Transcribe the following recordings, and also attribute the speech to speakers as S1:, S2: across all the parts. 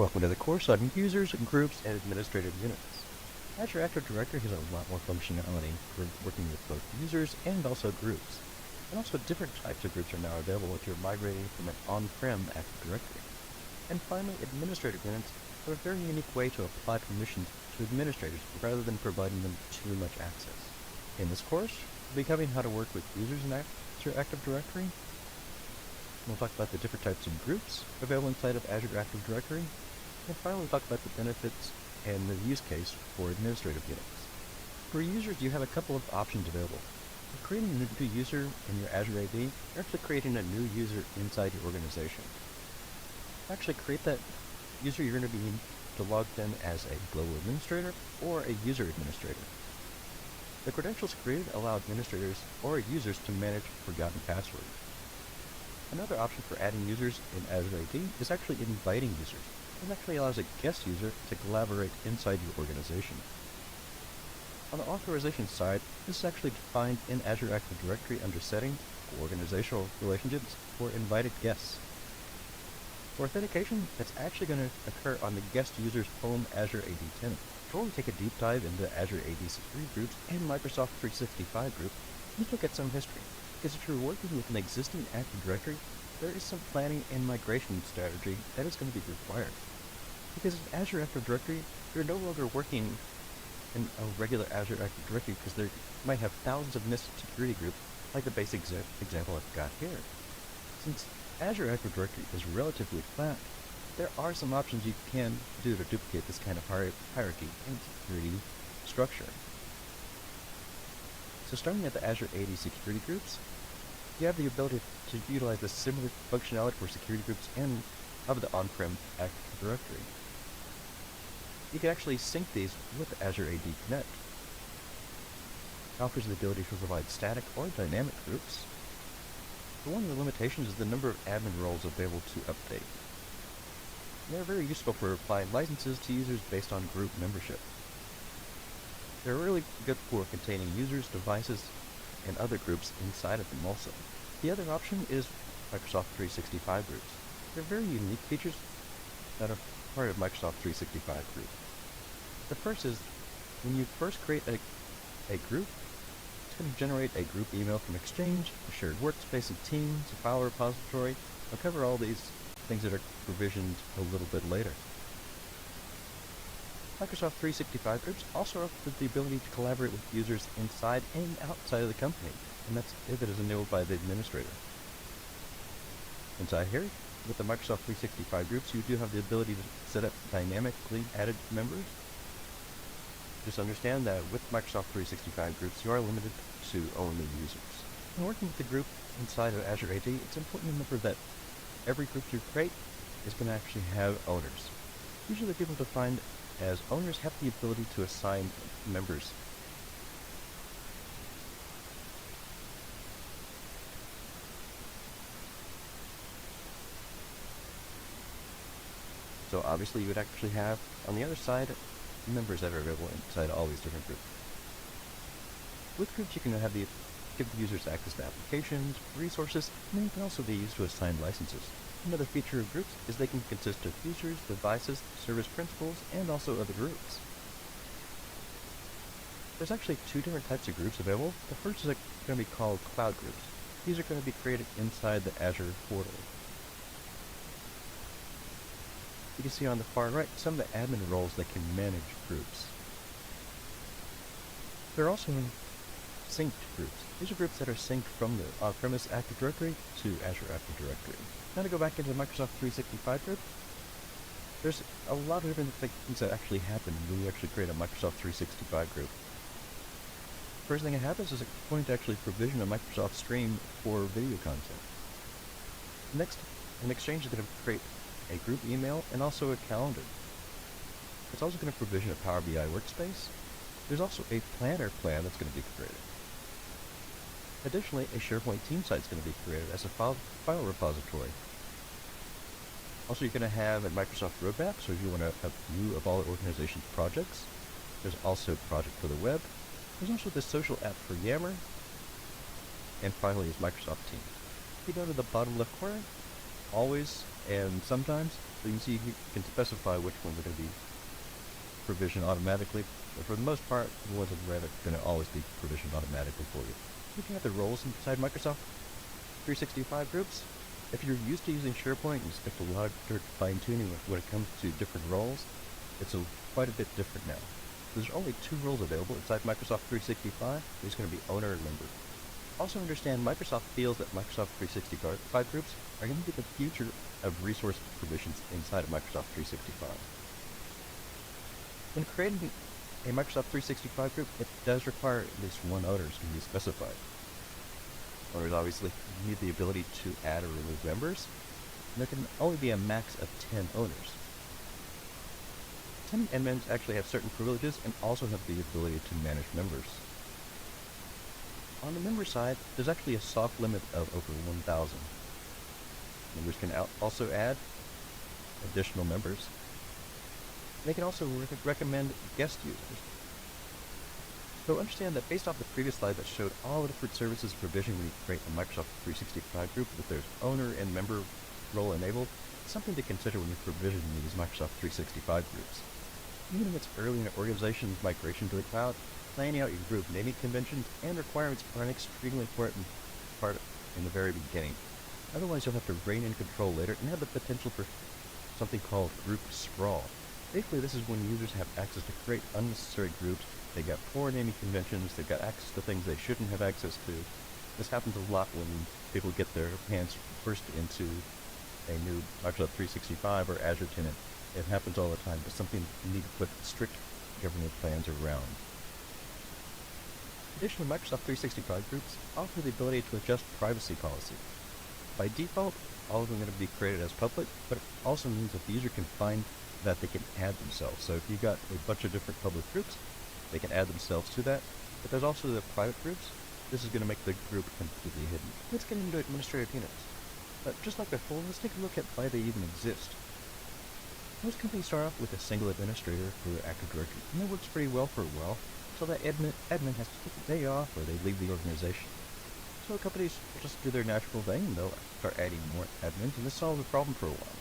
S1: Welcome to the course on users, groups, and administrative units. Azure Active Directory has a lot more functionality for working with both users and also groups. And also different types of groups are now available if you're migrating from an on-prem Active Directory. And finally, administrative units are a very unique way to apply permissions to administrators rather than providing them too much access. In this course, we'll be covering how to work with users in Azure Active Directory. We'll talk about the different types of groups available inside of Azure Active Directory. And finally, we'll talk about the benefits and the use case for administrative units. For users, you have a couple of options available. For creating a new user in your Azure AD, you're actually creating a new user inside your organization. To actually create that user, you're going to be logged in as a global administrator or a user administrator. The credentials created allow administrators or users to manage forgotten passwords. Another option for adding users in Azure AD is actually inviting users. It actually allows a guest user to collaborate inside your organization. On the authorization side, this is actually defined in Azure Active Directory under Settings, Organizational Relationships, for invited guests. For authentication, it's actually going to occur on the guest user's home Azure AD tenant. Before we take a deep dive into Azure AD security groups and Microsoft 365 group, let's look at some history. Because if you're working with an existing Active Directory, there is some planning and migration strategy that is going to be required. Because in Azure Active Directory, you're no longer working in a regular Azure Active Directory because they might have thousands of nested security groups, like the basic example I've got here. Since Azure Active Directory is relatively flat, there are some options you can do to duplicate this kind of hierarchy and security structure. So starting at the Azure AD security groups, you have the ability to utilize the similar functionality for security groups and of the on-prem Active Directory. You can actually sync these with Azure AD Connect. It offers the ability to provide static or dynamic groups. But one of the limitations is the number of admin roles available to update. They're very useful for applying licenses to users based on group membership. They're really good for containing users, devices, and other groups inside of them also. The other option is Microsoft 365 groups. They're very unique features that are part of Microsoft 365 group. The first is, when you first create a group, it's going to generate a group email from Exchange, a shared workspace of Teams, a file repository. I'll cover all these things that are provisioned a little bit later. Microsoft 365 groups also offer the ability to collaborate with users inside and outside of the company, and that's if it is enabled by the administrator. Inside here, with the Microsoft 365 groups, you do have the ability to set up dynamically added members. Just understand that with Microsoft 365 groups, you are limited to only users. When working with the group inside of Azure AD, it's important to remember that every group you create is going to actually have owners. Usually the people defined as owners have the ability to assign members. So obviously you would actually have, on the other side, members that are available inside all these different groups. With groups you can give the users access to applications, resources, and they can also be used to assign licenses. Another feature of groups is they can consist of users, devices, service principals, and also other groups. There's actually two different types of groups available. The first is going to be called cloud groups. These are going to be created inside the Azure portal. You can see on the far right some of the admin roles that can manage groups. There are also synced groups. These are groups that are synced from the on-premise Active Directory to Azure Active Directory. Now to go back into the Microsoft 365 group, there's a lot of different things that actually happen when you actually create a Microsoft 365 group. First thing that happens is it's going to actually provision a Microsoft stream for video content. Next, an Exchange is going to create a group email and also a calendar. It's also going to provision a Power BI workspace. There's also a planner plan that's going to be created. Additionally, a SharePoint team site is going to be created as a file repository. Also, you're going to have a Microsoft roadmap, so if you want a view of all the organization's projects. There's also a project for the web. There's also the social app for Yammer. And finally is Microsoft Teams. If you go to the bottom left corner, always and sometimes, So you can see you can specify which ones are going to be provisioned automatically, but for the most part, the ones in red are going to always be provisioned automatically for you. Looking at the roles inside Microsoft 365 groups, if you're used to using SharePoint and you spent a lot of fine-tuning when it comes to different roles, it's quite a bit different now. There's only 2 roles available inside Microsoft 365. There's going to be owner and member. Also understand Microsoft feels that Microsoft 365 groups are going to be the future of resource provisions inside of Microsoft 365. When creating a Microsoft 365 group, it does require at least one owner to be specified. Owners obviously need the ability to add or remove members, and there can only be a max of 10 owners. 10 admins actually have certain privileges and also have the ability to manage members. On the member side, there's actually a soft limit of over 1,000. Members can also add additional members. They can also recommend guest users. So understand that based off the previous slide that showed all the different services provision when you create a Microsoft 365 group, that there's owner and member role enabled, it's something to consider when you're provisioning these Microsoft 365 groups. Even if it's early in an organization's migration to the cloud, planning out your group naming conventions and requirements are an extremely important part in the very beginning. Otherwise, you'll have to rein in control later and have the potential for something called group sprawl. Basically, this is when users have access to create unnecessary groups. They've got poor naming conventions, they've got access to things they shouldn't have access to. This happens a lot when people get their hands first into a new Microsoft 365 or Azure tenant. It happens all the time, but something you need to put strict governance plans around. Additionally, Microsoft 365 groups offer the ability to adjust privacy policy. By default, all of them are going to be created as public, but it also means that the user can find that they can add themselves. So if you've got a bunch of different public groups, they can add themselves to that. But there's also the private groups. This is going to make the group completely hidden. Let's get into administrative units. Just like before, let's take a look at why they even exist. Most companies start off with a single administrator for their Active Directory, and that works pretty well for a while, so that admin has to take a day off or they leave the organization. So companies will just do their natural thing, and they'll start adding more admins, and this solves the problem for a while.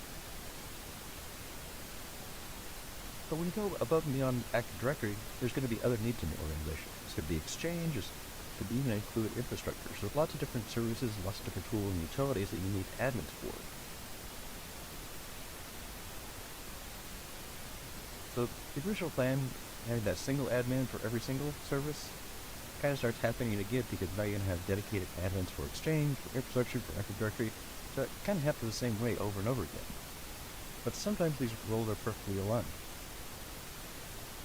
S1: But when you go above and beyond Active Directory, there's going to be other needs in the organization. This could be Exchange, this could even include infrastructure. So lots of different services, lots of different tools and utilities that you need admins for. So the original plan, having that single admin for every single service, kind of starts happening again because now you're going to have dedicated admins for Exchange, for infrastructure, for Active Directory. So it kind of happens the same way over and over again. But sometimes these roles are perfectly aligned.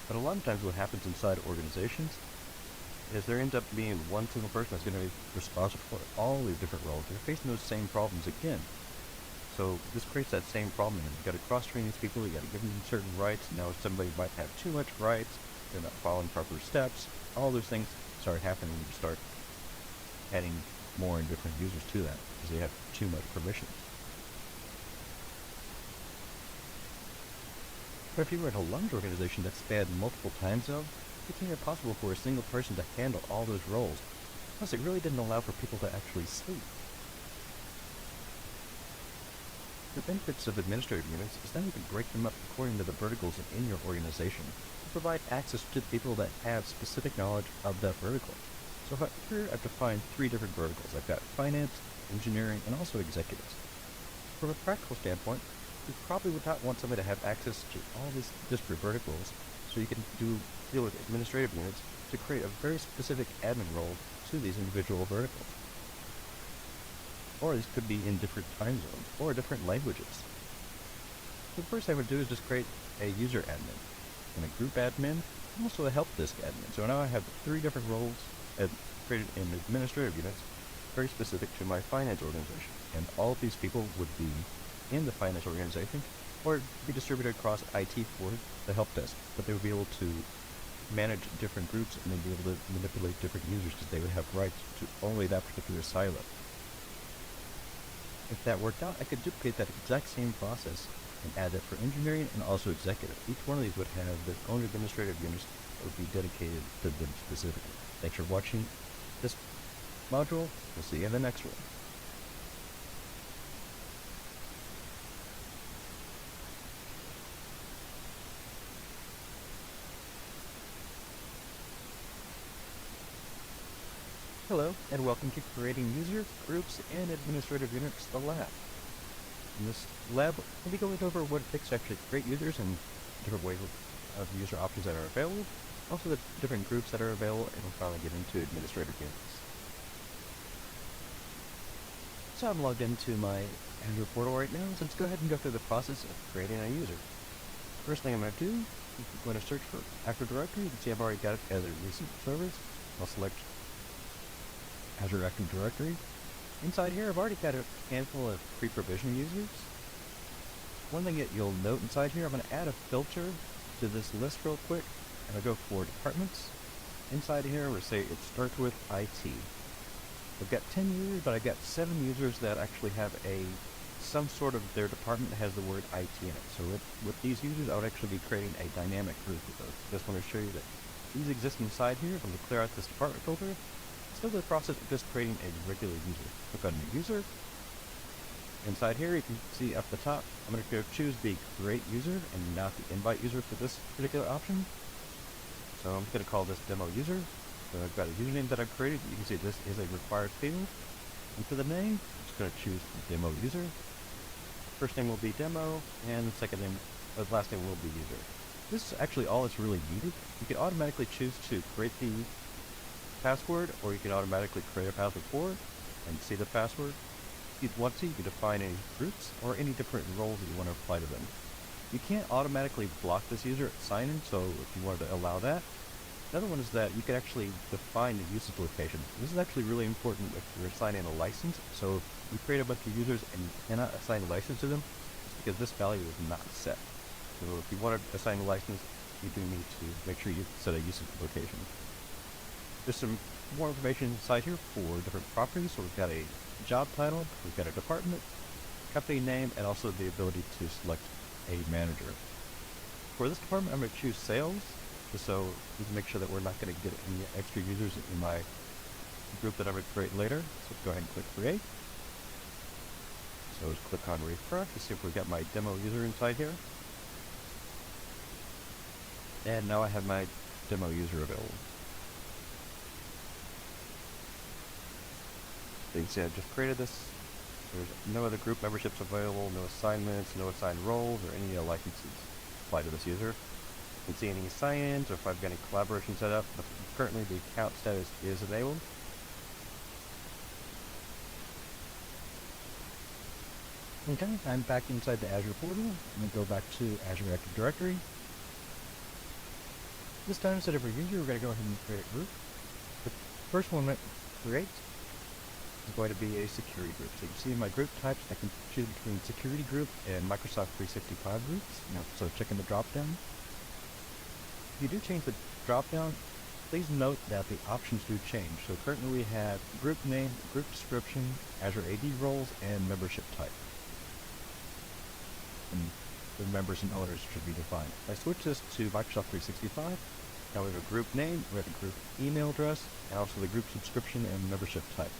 S1: But a lot of times what happens inside organizations is there ends up being one single person that's going to be responsible for all these different roles. They're facing those same problems again. So this creates that same problem. You've got to cross-train these people, you've got to give them certain rights. Now somebody might have too much rights, they're not following proper steps. All those things start happening when you start adding more and different users to that because they have too much permissions. But if you were in a large organization that spanned multiple time zones, it became impossible for a single person to handle all those roles. Plus, it really didn't allow for people to actually sleep. The benefits of administrative units is that you can break them up according to the verticals in your organization to provide access to the people that have specific knowledge of that vertical. So here I've defined 3 different verticals. I've got finance, engineering, and also executives. From a practical standpoint, you probably would not want somebody to have access to all these disparate verticals, so you can deal with administrative units to create a very specific admin role to these individual verticals. Or these could be in different time zones or different languages. So the first thing I would do is just create a user admin and a group admin and also a help desk admin. So now I have 3 different roles created in administrative units very specific to my finance organization. And all of these people would be in the finance organization or be distributed across IT for the help desk. But they would be able to manage different groups and they'd be able to manipulate different users because they would have rights to only that particular silo. If that worked out, I could duplicate that exact same process and add that for engineering and also executive. Each one of these would have their own administrative units that would be dedicated to them specifically. Thanks for watching this module. We'll see you in the next one. Hello, and welcome to Creating User, Groups, and Administrative Units, the lab. In this lab, we'll be going over what it takes to actually create users and different ways of user options that are available, also the different groups that are available, and we'll finally get into administrative units. So I'm logged into my Azure portal right now, so let's go ahead and go through the process of creating a user. First thing I'm going to do, I'm going to search for Active Directory. You can see I've already got it as a recent service. I'll select Azure Active Directory. Inside here, I've already got a handful of pre-provisioned users. One thing that you'll note inside here, I'm going to add a filter to this list real quick, and I'll go for departments. Inside here, we'll say it starts with IT. I've got 10 users, but I've got 7 users that actually have some sort of their department that has the word IT in it. So with these users, I would actually be creating a dynamic group with those. Just want to show you that these exist inside here. I'm going to clear out this department filter. Still the process of just creating a regular user. Click on new user. Inside here, you can see up the top, I'm going to go choose the create user and not the invite user for this particular option. So I'm going to call this demo user. So I've got a username that I've created. You can see this is a required field. And for the name, I'm just going to choose demo user. First name will be demo, and the second name, the last name will be user. This is actually all that's really needed. You can automatically choose to create the password, or you can automatically create a password for it and see the password. If you want to, you can define any groups or any different roles that you want to apply to them. You can't automatically block this user at sign-in, so if you wanted to allow that. Another one is that you can actually define the usage location. This is actually really important if you're assigning a license. So if you create a bunch of users and you cannot assign a license to them, it's because this value is not set. So if you want to assign a license, you do need to make sure you set a usage location. There's some more information inside here for different properties. So we've got a job title, we've got a department, company name, and also the ability to select a manager. For this department, I'm going to choose sales, just so we can make sure that we're not going to get any extra users in my group that I'm going to create later. So go ahead and click create. So just click on refresh to see if we've got my demo user inside here. And now I have my demo user available. So you can see I've just created this. There's no other group memberships available, no assignments, no assigned roles, or any licenses apply to this user. You can see any sign-ins, or if I've got any collaboration set up. But currently the account status is enabled. Okay, I'm back inside the Azure portal. I'm going to go back to Azure Active Directory. This time, instead of a user, we're going to go ahead and create a group. The first one that create is going to be a security group. So you can see in my group types, I can choose between security group and Microsoft 365 groups. So check in the drop-down. If you do change the drop-down, please note that the options do change. So currently we have group name, group description, Azure AD roles, and membership type. And the members and owners should be defined. If I switch this to Microsoft 365, now we have a group name, we have a group email address, and also the group subscription and membership type.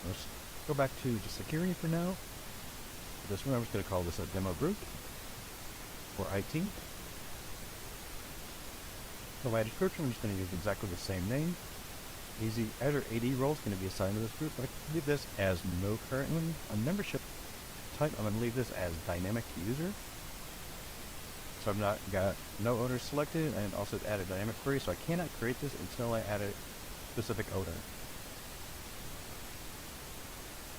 S1: Let's go back to just security for now. For this one, I'm just going to call this a demo group for IT. For my description, I'm just going to use exactly the same name. Easy Azure AD role is going to be assigned to this group, but I can leave this as no currently. On membership type, I'm going to leave this as dynamic user. So I've not got no owner selected, and also add a dynamic query, so I cannot create this until I add a specific owner.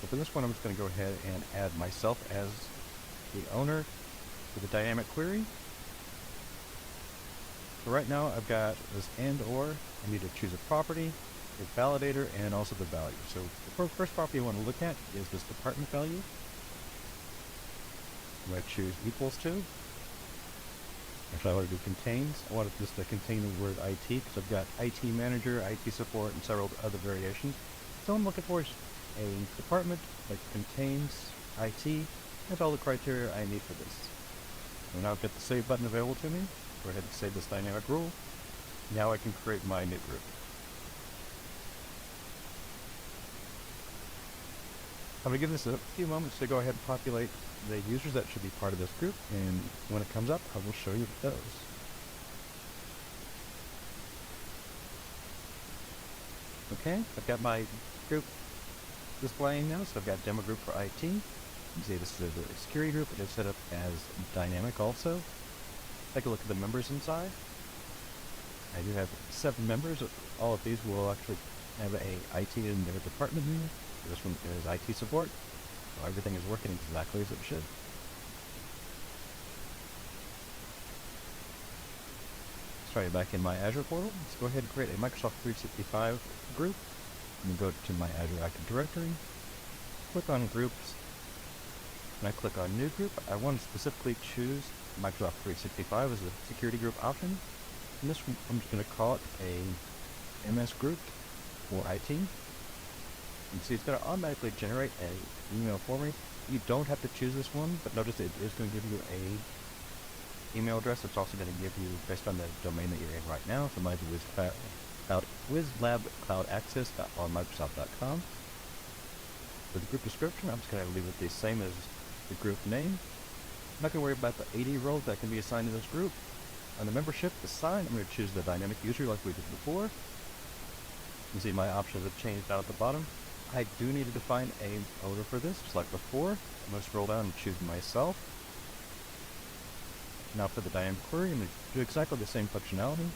S1: So for this one, I'm just going to go ahead and add myself as the owner with a dynamic query. So right now, I've got this and or. I need to choose a property, a validator, and also the value. So the first property I want to look at is this department value. I'm going to choose equals to. Actually, I want to do contains. I want it just to contain the word IT, because I've got IT manager, IT support, and several other variations. So I'm looking for a department that contains IT. That's all the criteria I need for this. So now I've got the save button available to me. Go ahead and save this dynamic rule. Now I can create my new group. I'm going to give this a few moments to go ahead and populate the users that should be part of this group, and when it comes up, I will show you those. Okay, I've got my group displaying now, so I've got demo group for IT. You can see this is a security group. It is set up as dynamic also. Take a look at the members inside. I do have 7 members. All of these will actually have a IT in their department here. This one is IT support. So everything is working exactly as it should. Let's try it back in my Azure portal. Let's go ahead and create a Microsoft 365 group. And go to my Azure Active Directory. Click on Groups. When I click on New Group, I want to specifically choose Microsoft 365 as the security group option. And this one, I'm just going to call it a MS group for IT. You can see it's going to automatically generate an email for me. You don't have to choose this one, but notice it is going to give you a email address. It's also going to give you, based on the domain that you're in right now, so mine's wizlabcloudaccess.onmicrosoft.com. For the group description, I'm just going to leave it the same as the group name. I'm not going to worry about the AD roles that can be assigned to this group. On the membership assign, I'm going to choose the dynamic user like we did before. You can see my options have changed out at the bottom. I do need to define a owner for this, just like before. I'm going to scroll down and choose myself. Now for the dynamic query, I'm going to do exactly the same functionality.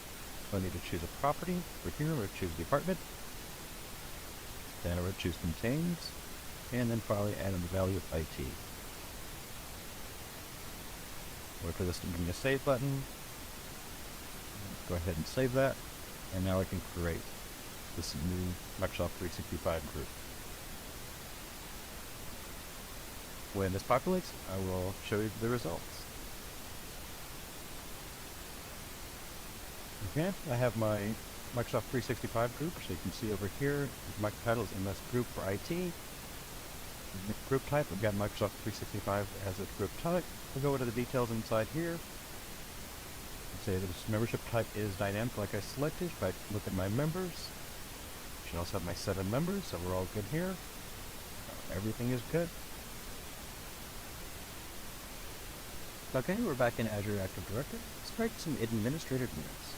S1: So I need to choose a property. For here, I'm going to choose department. Then I'm going to choose contains. And then finally add in the value of IT. Wait for this to give me a save button. Go ahead and save that. And now I can create this new Microsoft 365 group. When this populates, I will show you the results. Okay, I have my Microsoft 365 group, so you can see over here, my title is MS Group for IT. Group type, I've got Microsoft 365 as a group type. We'll go into the details inside here. Say that this membership type is dynamic like I selected. If I look at my members, I should also have my 7 members, so we're all good here. Everything is good. Okay, we're back in Azure Active Directory. Let's create some administrative units.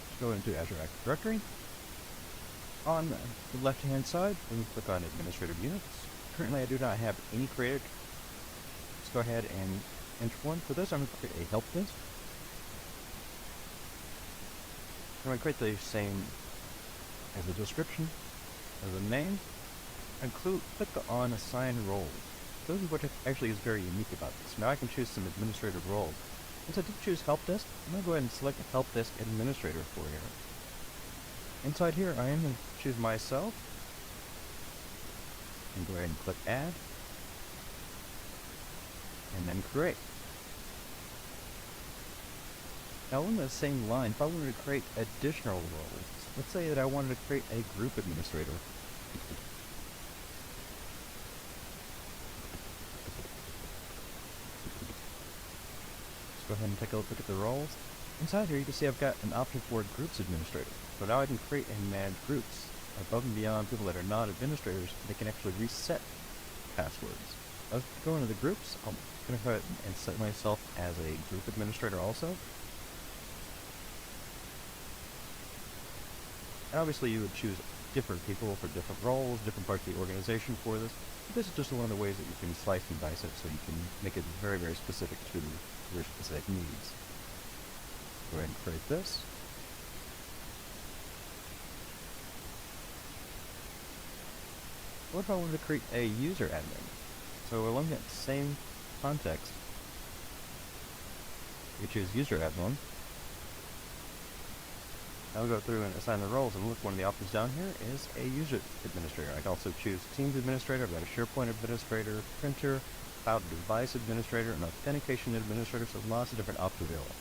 S1: Let's go into Azure Active Directory. On the left-hand side, we can click on Administrative Units. Currently, I do not have any created. Let's go ahead and enter one. For this, I'm going to create a help desk. I'm going to create the same as the description, as the name, and click on Assign Roles. This is what actually is very unique about this. Now I can choose some administrative roles. Since I did choose Help Desk, I'm going to go ahead and select a Help Desk Administrator for here. Inside here, I am going to choose myself, and go ahead and click Add, and then Create. Now on the same line, if I wanted to create additional roles, let's say that I wanted to create a group administrator. Let's go ahead and take a look at the roles. Inside here you can see I've got an option for groups administrator. So now I can create and manage groups. Above and beyond people that are not administrators, they can actually reset passwords. Let's go into the groups. I'm going to go ahead and set myself as a group administrator also. And obviously you would choose different people for different roles, different parts of the organization for this. But this is just one of the ways that you can slice and dice it so you can make it very, very specific to your specific needs. Go ahead and create this. What if I wanted to create a user admin? So along that same context, you choose user admin. I'll go through and assign the roles, and look, one of the options down here is a user administrator. I can also choose Teams administrator. I've got a SharePoint administrator, printer, cloud device administrator, and authentication administrator, so lots of different options available.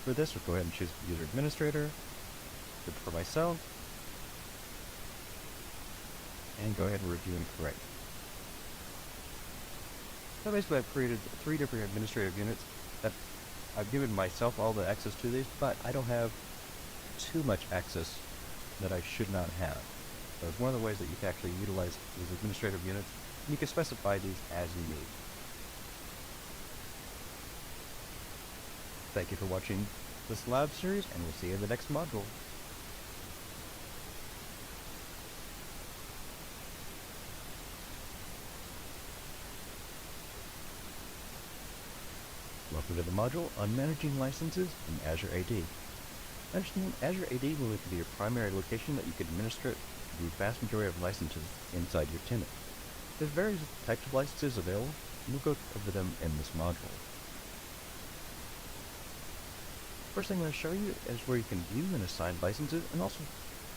S1: For this, we'll go ahead and choose user administrator, good for myself, and go ahead and review and create. So basically I've created 3 different administrative units that I've given myself all the access to these, but I don't have too much access that I should not have. So it's one of the ways that you can actually utilize these administrative units, and you can specify these as you need. Thank you for watching this lab series, and we'll see you in the next module. directly to the module on Managing Licenses in Azure AD. Understand, Azure AD will likely be your primary location that you can administer the vast majority of licenses inside your tenant. There's various types of licenses available, and we'll go over them in this module. First thing I'm going to show you is where you can view and assign licenses, and also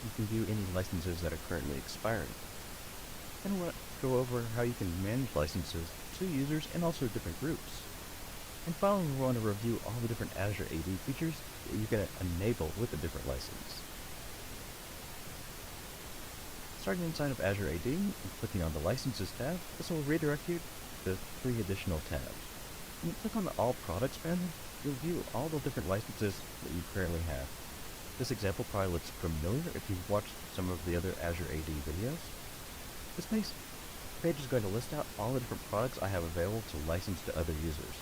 S1: you can view any licenses that are currently expiring. And we'll go over how you can manage licenses to users and also different groups. And finally, we want to review all the different Azure AD features that you can enable with a different license. Starting inside of Azure AD and clicking on the Licenses tab, this will redirect you to 3 additional tabs. When you click on the All Products panel, you'll view all the different licenses that you currently have. This example probably looks familiar if you've watched some of the other Azure AD videos. This page is going to list out all the different products I have available to license to other users.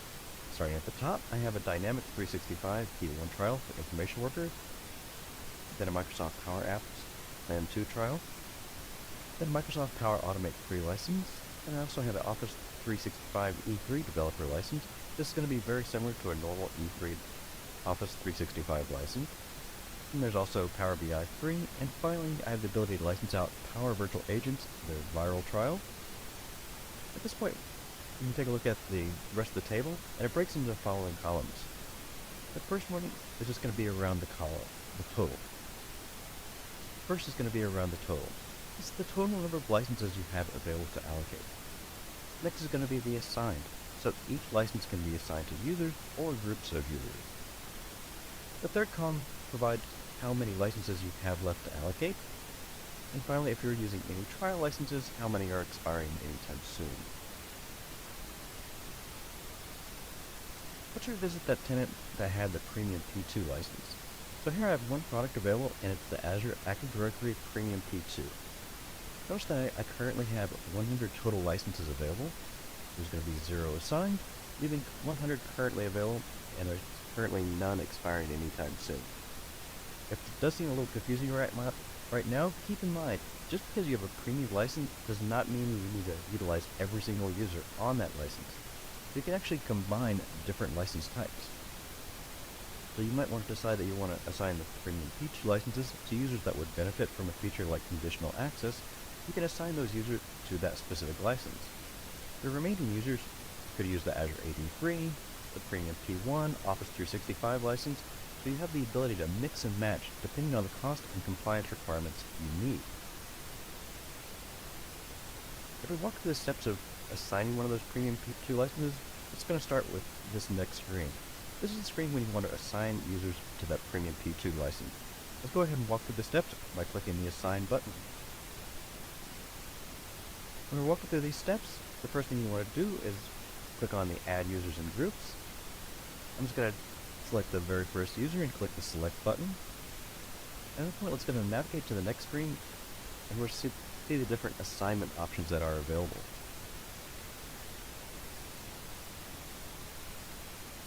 S1: Starting at the top, I have a Dynamics 365 Key 1 trial for information workers, then a Microsoft Power Apps Plan 2 trial, then Microsoft Power Automate free license, and I also have an Office 365 E3 developer license. This is going to be very similar to a normal E3 Office 365 license. And there's also Power BI free, and finally I have the ability to license out Power Virtual Agents, their viral trial. At this point, you can take a look at the rest of the table, and it breaks into the following columns. The first one is just going to be around the total. First is going to be around the total. This is the total number of licenses you have available to allocate. Next is going to be the assigned, so each license can be assigned to users or groups of users. The third column provides how many licenses you have left to allocate. And finally, if you're using any trial licenses, how many are expiring anytime soon. Let's revisit that tenant that had the Premium P2 license. So here I have one product available, and it's the Azure Active Directory Premium P2. Notice that I currently have 100 total licenses available. There's going to be 0 assigned, leaving 100 currently available, and there's currently none expiring anytime soon. If it does seem a little confusing right now, keep in mind, just because you have a premium license does not mean you need to utilize every single user on that license. You can actually combine different license types. So you might want to decide that you want to assign the Premium P2 licenses to users that would benefit from a feature like conditional access. You can assign those users to that specific license. The remaining users could use the Azure AD free, the Premium P1, Office 365 license, so you have the ability to mix and match depending on the cost and compliance requirements you need. If we walk through the steps of assigning one of those Premium P2 licenses, it's going to start with this next screen. This is the screen when you want to assign users to that Premium P2 license. Let's go ahead and walk through the steps by clicking the Assign button. When we're walking through these steps, the first thing you want to do is click on the Add Users and Groups. I'm just going to select the very first user and click the Select button. And at this point, let's go to navigate to the next screen, and we'll see the different assignment options that are available.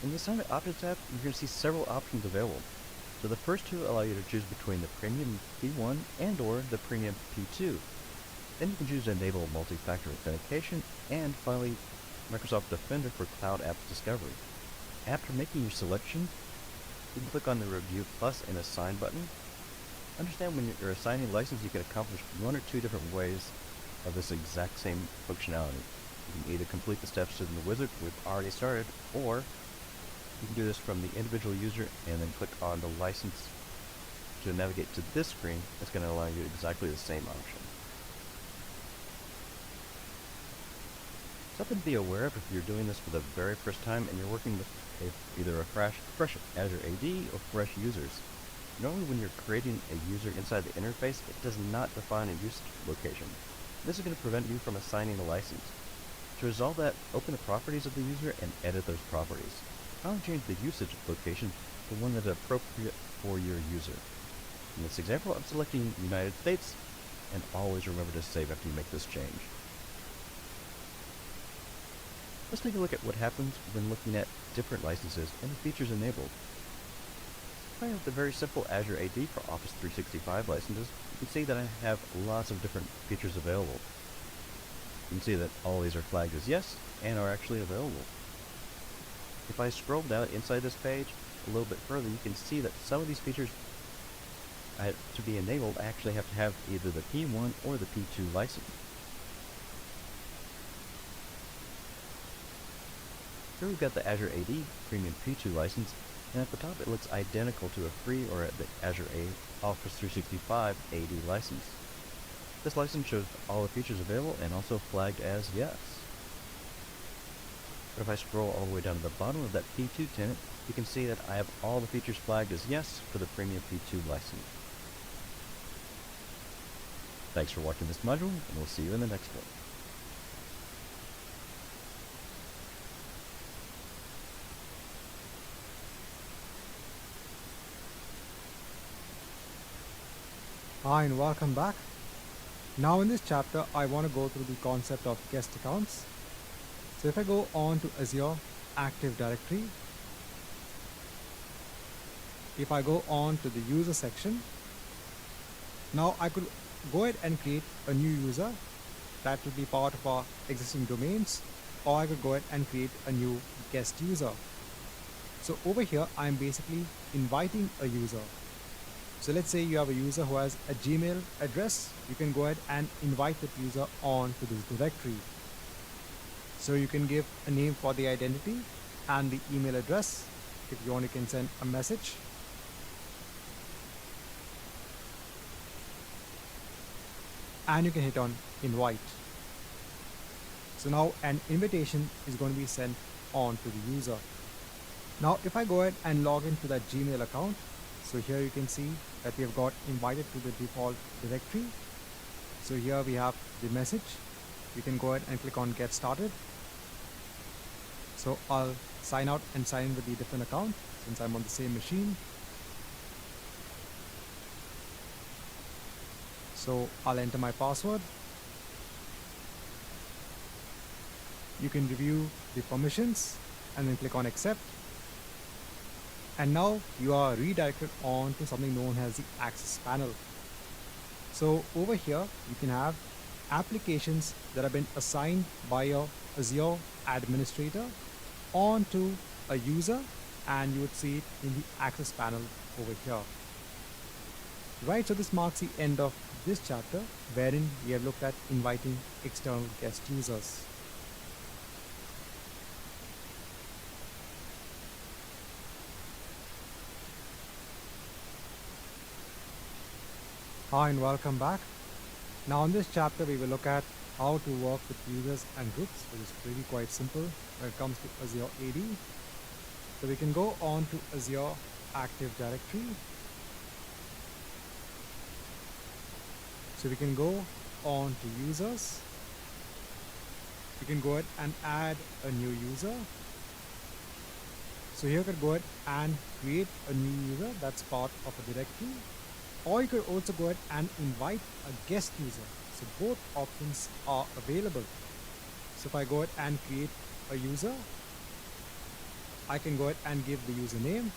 S1: In the Assignment Options tab, you're going to see several options available. So the first two allow you to choose between the Premium P1 and or the Premium P2. Then you can choose to enable multi-factor authentication, and finally, Microsoft Defender for Cloud Apps Discovery. After making your selection, you can click on the Review Plus and Assign button. Understand when you're assigning a license, you can accomplish one or two different ways of this exact same functionality. You can either complete the steps in the wizard we've already started, or you can do this from the individual user and then click on the license to navigate to this screen. That's going to allow you exactly the same option. Something to be aware of if you're doing this for the very first time and you're working with either a fresh Azure AD or fresh users. Normally when you're creating a user inside the interface, it does not define a usage location. This is going to prevent you from assigning a license. To resolve that, open the properties of the user and edit those properties. I'll change the usage location to one that is appropriate for your user. In this example, I'm selecting United States, and always remember to save after you make this change. Let's take a look at what happens when looking at different licenses and the features enabled. Starting with the very simple Azure AD for Office 365 licenses, you can see that I have lots of different features available. You can see that all these are flagged as yes and are actually available. If I scroll down inside this page a little bit further, you can see that some of these features to be enabled, I actually have to have either the P1 or the P2 license. Here we've got the Azure AD Premium P2 license, and at the top it looks identical to a free or the Azure Office 365 AD license. This license shows all the features available and also flagged as yes. But if I scroll all the way down to the bottom of that P2 tenant, you can see that I have all the features flagged as yes for the Premium P2 license. Thanks for watching this module, and we'll see you in the next one.
S2: Hi and welcome back. Now in this chapter I want to go through the concept of guest accounts. So if I go on to Azure Active Directory, if I go on to the user section, now I could go ahead and create a new user that will be part of our existing domains, or I could go ahead and create a new guest user. So over here I'm basically inviting a user. So let's say you have a user who has a Gmail address, you can go ahead and invite that user on to this directory. So you can give a name for the identity and the email address. If you want, you can send a message. And you can hit on invite. So now an invitation is going to be sent on to the user. Now if I go ahead and log into that Gmail account, so here you can see that we have got invited to the default directory. So here we have the message. You can go ahead and click on get started. So I'll sign out and sign in with the different account since I'm on the same machine. So I'll enter my password. You can review the permissions and then click on accept. And now you are redirected on to something known as the access panel. So over here you can have applications that have been assigned by your Azure administrator onto a user, and you would see it in the access panel over here. Right, so this marks the end of this chapter, wherein we have looked at inviting external guest users. Hi and welcome back. Now in this chapter we will look at how to work with users and groups, which is really quite simple when it comes to Azure AD. So we can go on to Azure Active Directory. So we can go on to users. We can go ahead and add a new user. So here you can go ahead and create a new user that's part of a directory. Or you could also go ahead and invite a guest user. So both options are available. So if I go ahead and create a user, I can go ahead and give the username.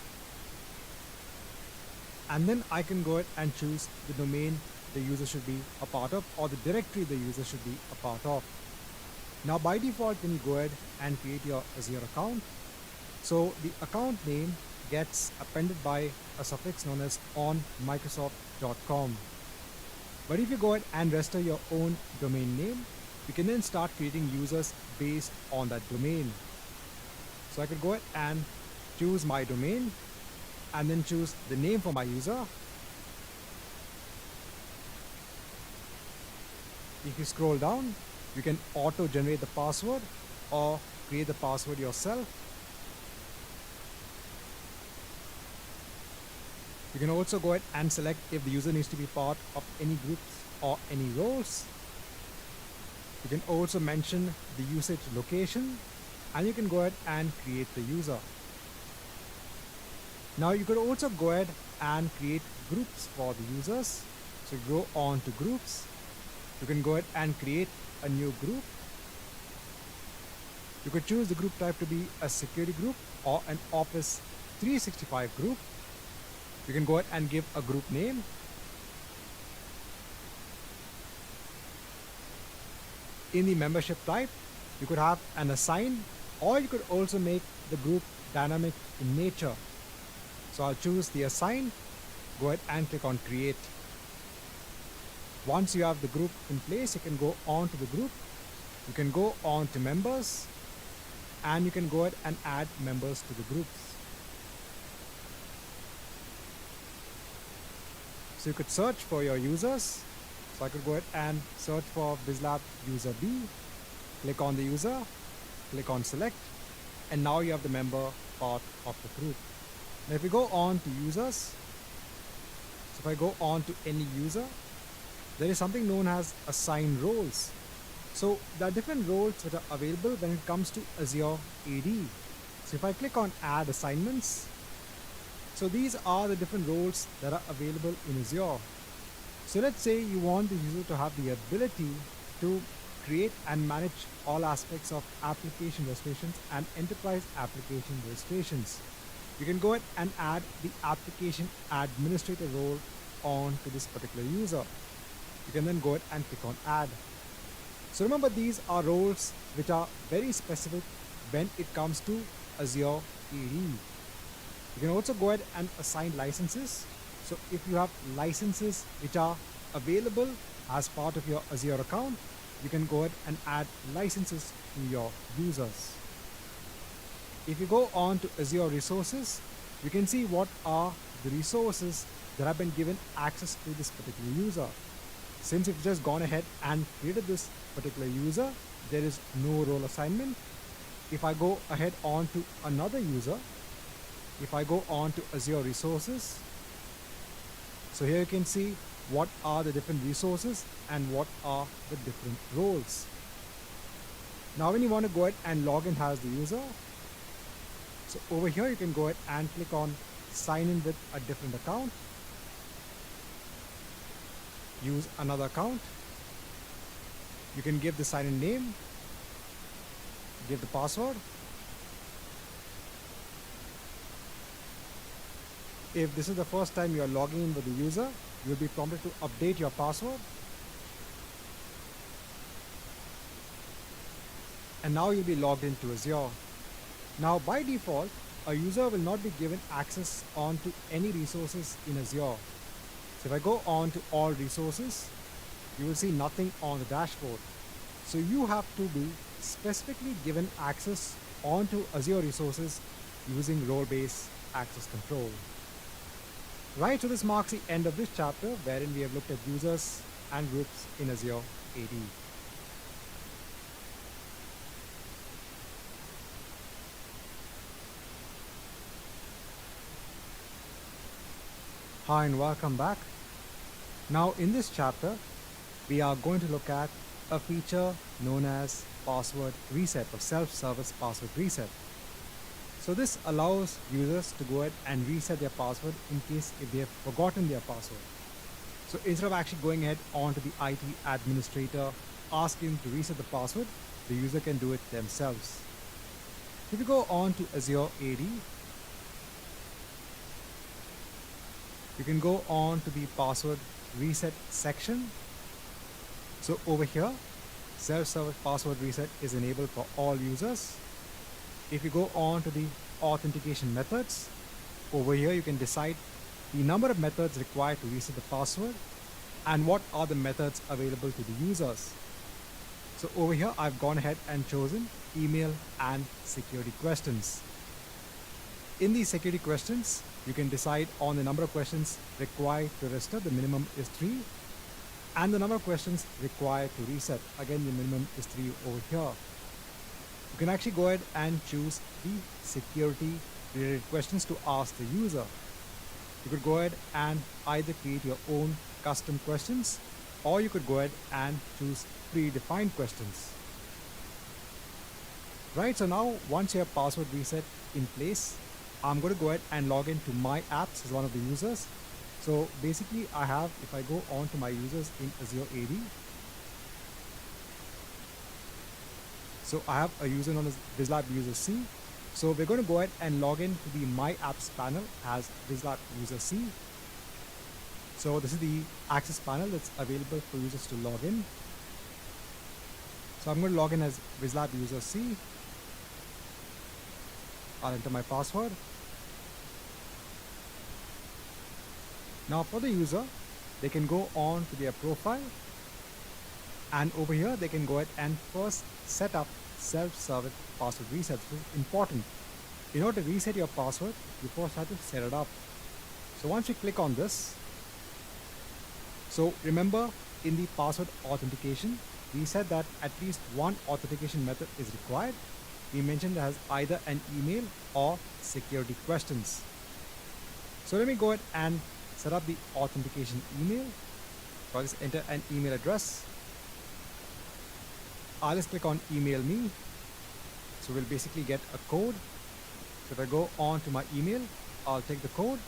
S2: And then I can go ahead and choose the domain the user should be a part of, or the directory the user should be a part of. Now by default, when you go ahead and create your Azure account, so the account name gets appended by a suffix known as on Microsoft.com. But if you go ahead and register your own domain name, you can then start creating users based on that domain. So I could go ahead and choose my domain and then choose the name for my user. If you scroll down, you can auto generate the password or create the password yourself. You can also go ahead and select if the user needs to be part of any groups or any roles. You can also mention the usage location, and you can go ahead and create the user. Now you could also go ahead and create groups for the users. So go on to groups. You can go ahead and create a new group. You could choose the group type to be a security group or an Office 365 group. You can go ahead and give a group name. In the membership type, you could have an assign, or you could also make the group dynamic in nature. So I'll choose the assign, go ahead and click on create. Once you have the group in place, you can go on to the group, you can go on to members, and you can go ahead and add members to the groups. So you could search for your users. So I could go ahead and search for BizLab user B, click on the user, click on select, and now you have the member part of the group. Now if we go on to users, so if I go on to any user, there is something known as assign roles. So there are different roles that are available when it comes to Azure AD. So if I click on add assignments, so these are the different roles that are available in Azure. So let's say you want the user to have the ability to create and manage all aspects of application registrations and enterprise application registrations. You can go ahead and add the application administrator role on to this particular user. You can then go ahead and click on add. So remember, these are roles which are very specific when it comes to Azure AD. You can also go ahead and assign licenses. So if you have licenses which are available as part of your Azure account, you can go ahead and add licenses to your users. If you go on to Azure resources, you can see what are the resources that have been given access to this particular user. Since you've just gone ahead and created this particular user, there is no role assignment. If I go ahead on to another user, if I go on to Azure resources, so here you can see what are the different resources and what are the different roles. Now when you want to go ahead and log in as the user, so over here you can go ahead and click on sign in with a different account, use another account. You can give the sign in name, give the password. If this is the first time you are logging in with the user, you will be prompted to update your password. And now you'll be logged into Azure. Now by default, a user will not be given access onto any resources in Azure. So if I go on to all resources, you will see nothing on the dashboard. So you have to be specifically given access onto Azure resources using role-based access control. Right, so this marks the end of this chapter wherein we have looked at users and groups in Azure AD. Hi and welcome back. Now in this chapter, we are going to look at a feature known as password reset or self-service password reset. So this allows users to go ahead and reset their password in case if they have forgotten their password. So instead of actually going ahead onto the IT administrator, asking to reset the password, the user can do it themselves. If you go on to Azure AD, you can go on to the password reset section. So over here, self-service password reset is enabled for all users. If you go on to the authentication methods, over here you can decide the number of methods required to reset the password and what are the methods available to the users. So over here I've gone ahead and chosen email and security questions. In these security questions, you can decide on the number of questions required to register. The minimum is 3, and the number of questions required to reset. Again, the minimum is 3 over here. You can actually go ahead and choose the security related questions to ask the user. You could go ahead and either create your own custom questions, or you could go ahead and choose predefined questions. Right, so now once you have password reset in place, I'm going to go ahead and log into my apps as one of the users. So basically I have, if I go on to my users in Azure AD, so I have a user known as BizLab user C. So we're going to go ahead and log in to the My Apps panel as BizLab user C. So this is the access panel that's available for users to log in. So I'm going to log in as BizLab user C. I'll enter my password. Now for the user, they can go on to their profile, and over here they can go ahead and first set up self-service password reset. This is important. In order to reset your password, you first have to set it up. So once you click on this, so remember in the password authentication, we said that at least one authentication method is required. We mentioned as either an email or security questions. So let me go ahead and set up the authentication email. So I'll just enter an email address. I'll just click on email me. So we'll basically get a code. So if I go on to my email, I'll take the code.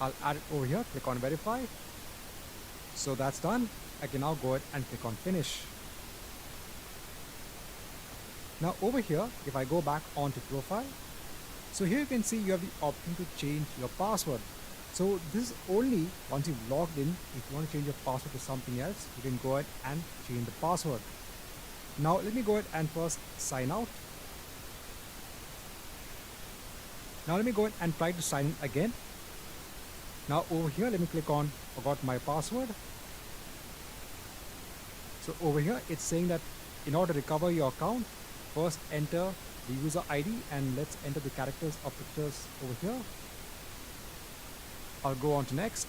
S2: I'll add it over here, click on verify. So that's done. I can now go ahead and click on finish. Now over here, if I go back onto profile, so here you can see you have the option to change your password. So this is only once you've logged in. If you want to change your password to something else, you can go ahead and change the password. Now let me go ahead and first sign out. Now let me go ahead and try to sign in again. Now over here, let me click on forgot my password. So over here, it's saying that in order to recover your account, first enter the user ID and let's enter the characters or pictures over here. I'll go on to next.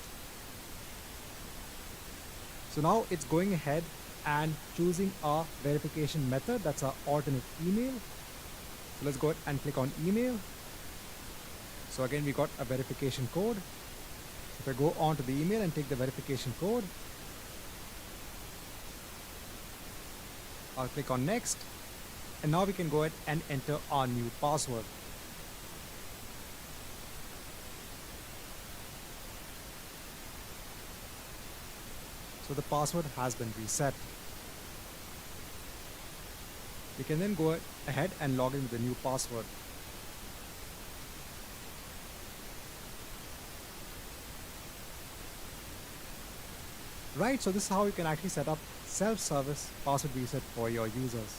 S2: So now it's going ahead and choosing our verification method. That's our alternate email. So let's go ahead and click on email. So again, we got a verification code. If I go on to the email and take the verification code, I'll click on next. And now we can go ahead and enter our new password. So the password has been reset. We can then go ahead and log in with the new password. Right, so this is how you can actually set up self-service password reset for your users.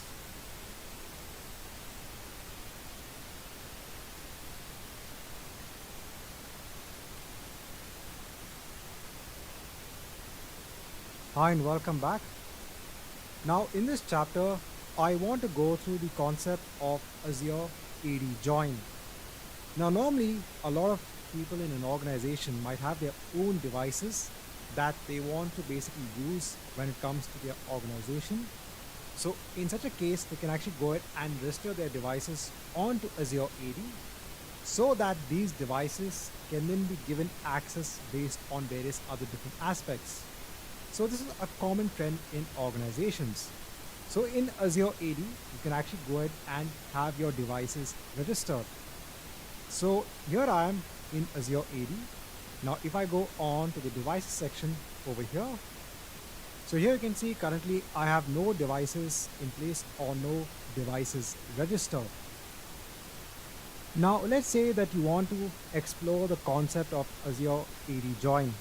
S2: Hi and welcome back. Now in this chapter, I want to go through the concept of Azure AD join. Now normally a lot of people in an organization might have their own devices that they want to basically use when it comes to their organization. So in such a case, they can actually go ahead and register their devices onto Azure AD so that these devices can then be given access based on various other different aspects. So this is a common trend in organizations. So in Azure AD, you can actually go ahead and have your devices registered. So here I am in Azure AD. Now if I go on to the devices section over here, so here you can see currently I have no devices in place or no devices registered. Now let's say that you want to explore the concept of Azure AD join.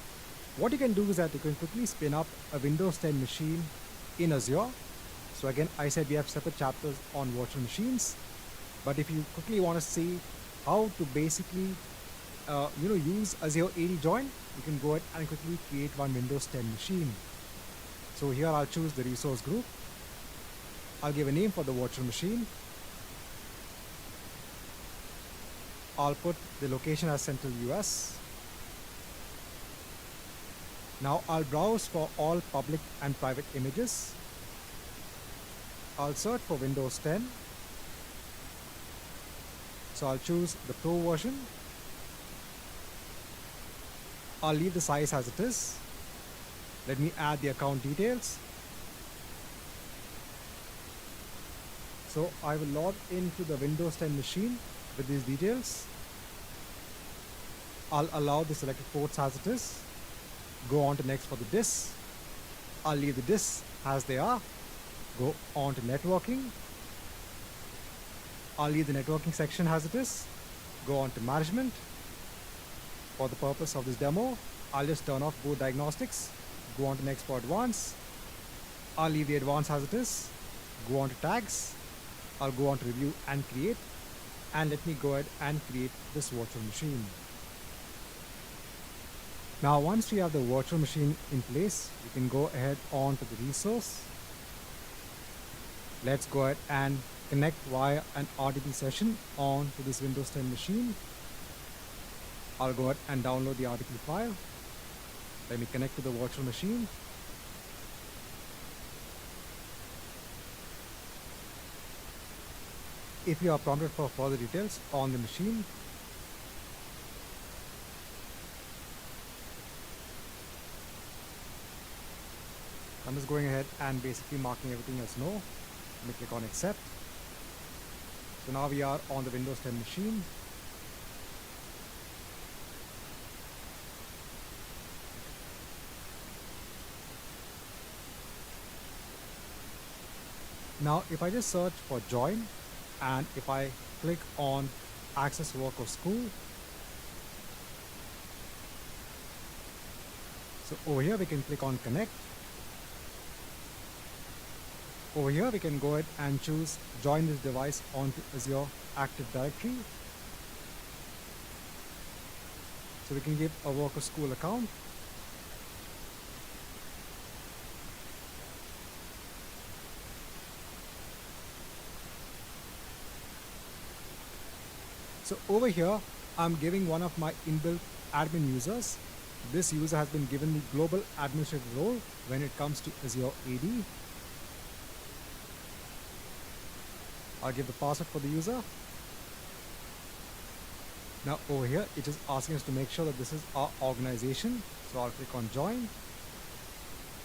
S2: What you can do is that you can quickly spin up a Windows 10 machine in Azure. So again, I said we have separate chapters on virtual machines, but if you quickly want to see how to basically use Azure AD join, you can go ahead and quickly create one Windows 10 machine. So here I'll choose the resource group. I'll give a name for the virtual machine. I'll put the location as Central US. Now I'll browse for all public and private images. I'll search for Windows 10. So I'll choose the Pro version. I'll leave the size as it is. Let me add the account details. So I will log into the Windows 10 machine with these details. I'll allow the selected ports as it is. Go on to next for the disks. I'll leave the disks as they are. Go on to networking. I'll leave the networking section as it is. Go on to management. For the purpose of this demo, I'll just turn off boot diagnostics. Go on to next for advanced. I'll leave the advanced as it is. Go on to tags. I'll go on to review and create, and let me go ahead and create this virtual machine. Now once we have the virtual machine in place, we can go ahead on to the resource. Let's go ahead and connect via an RDP session on to this Windows 10 machine. I'll go ahead and download the RDP file. Let me connect to the virtual machine. If you are prompted for further details on the machine, I'm just going ahead and basically marking everything as no. Let me click on accept. So now we are on the Windows 10 machine. Now if I just search for join, and if I click on access work or school, so over here we can click on connect. Over here we can go ahead and choose join this device onto Azure Active Directory. So we can give a work or school account. So over here, I'm giving one of my inbuilt admin users. This user has been given the global administrator role when it comes to Azure AD. I'll give the password for the user. Now over here, it is asking us to make sure that this is our organization. So I'll click on join.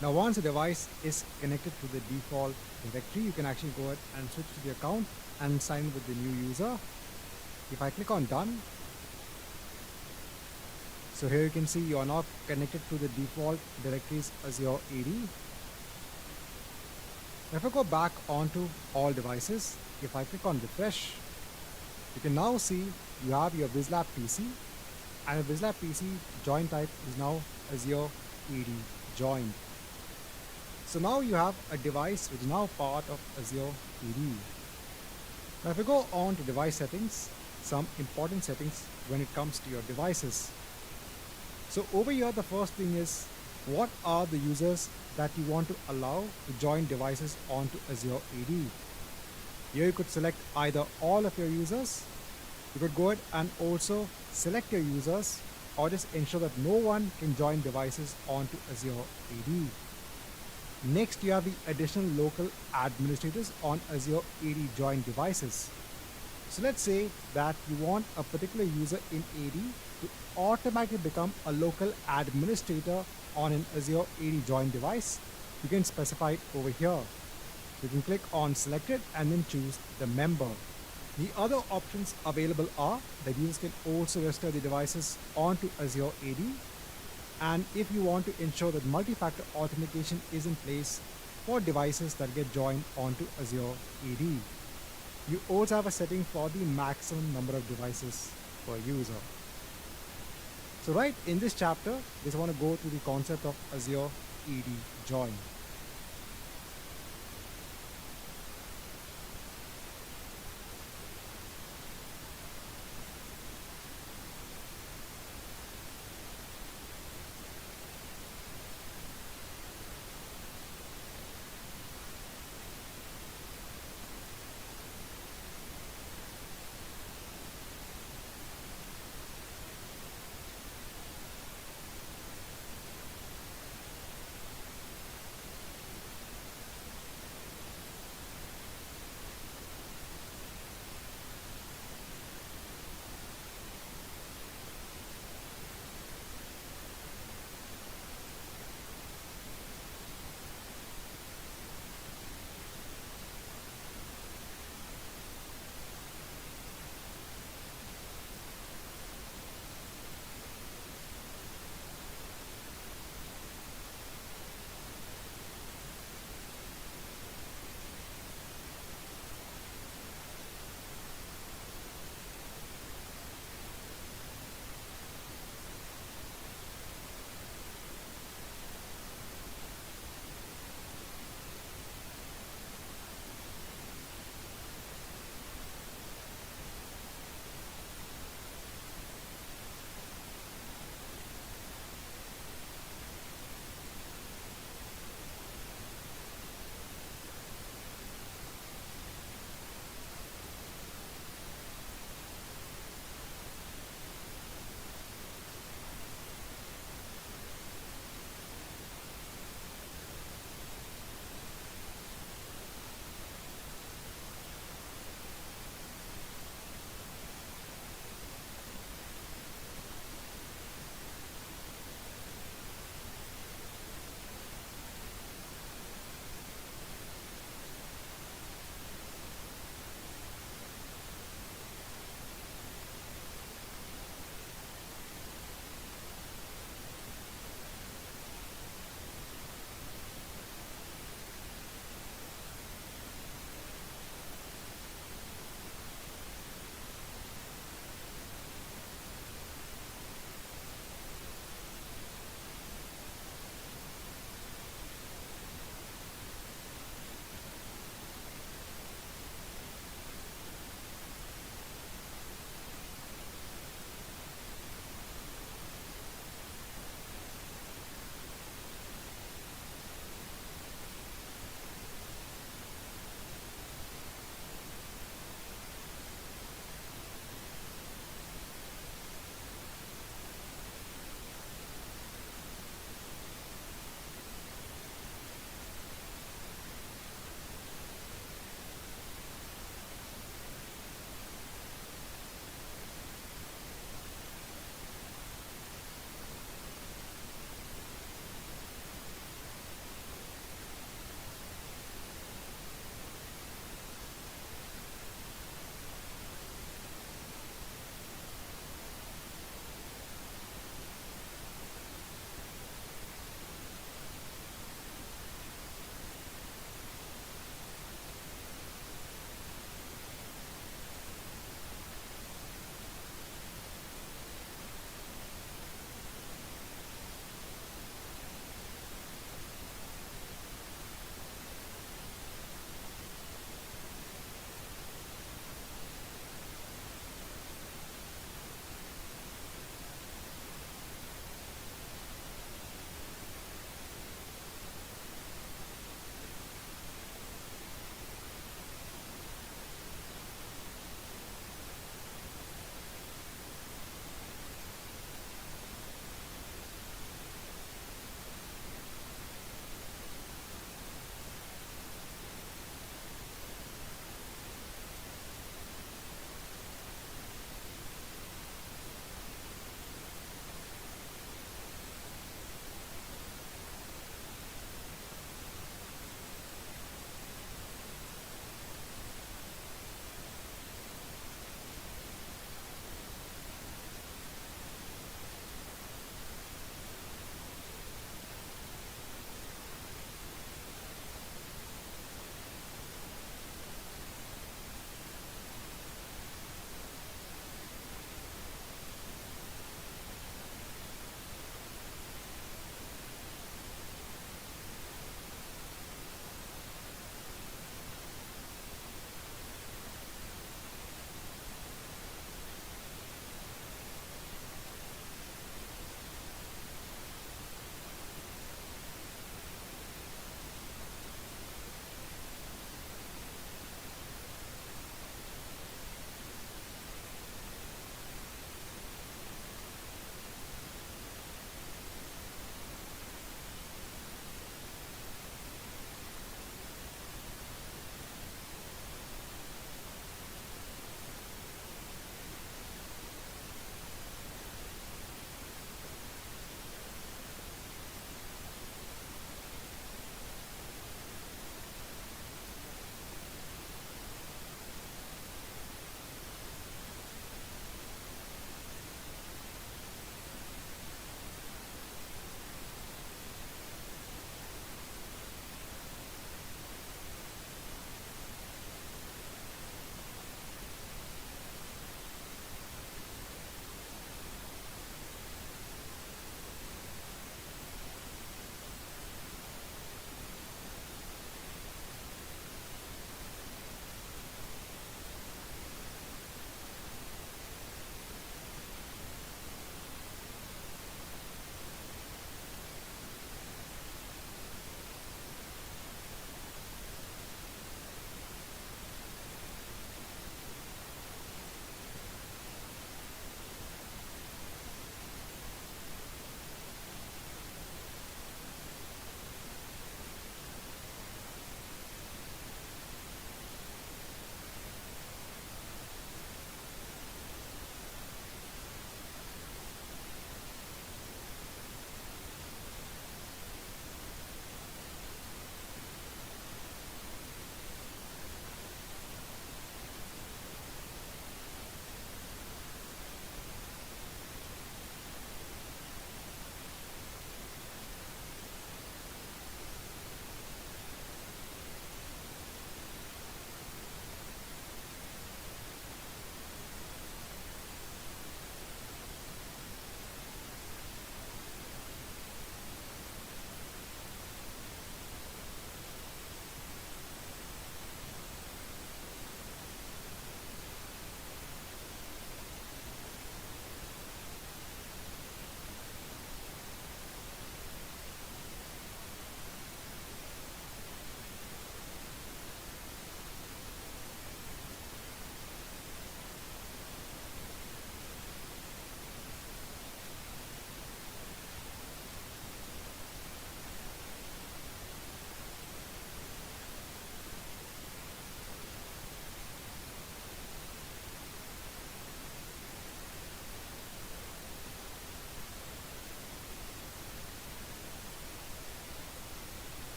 S2: Now once the device is connected to the default directory, you can actually go ahead and switch to the account and sign in with the new user. If I click on done, so here you can see you are now connected to the default directories Azure AD. If I go back onto all devices, if I click on refresh, you can now see you have your BizLab PC, and the BizLab PC join type is now Azure AD joined. So now you have a device which is now part of Azure AD. Now if we go on to device settings, some important settings when it comes to your devices. So over here, the first thing is what are the users that you want to allow to join devices onto Azure AD. Here you could select either all of your users, you could go ahead and also select your users, or just ensure that no one can join devices onto Azure AD. Next, you have the additional local administrators on Azure AD joined devices. So let's say that you want a particular user in AD to automatically become a local administrator on an Azure AD joined device. You can specify it over here. You can click on select it and then choose the member. The other options available are that users can also restore the devices onto Azure AD. And if you want to ensure that multi-factor authentication is in place for devices that get joined onto Azure AD. You also have a setting for the maximum number of devices per user. So right in this chapter, just want to go through the concept of Azure AD join.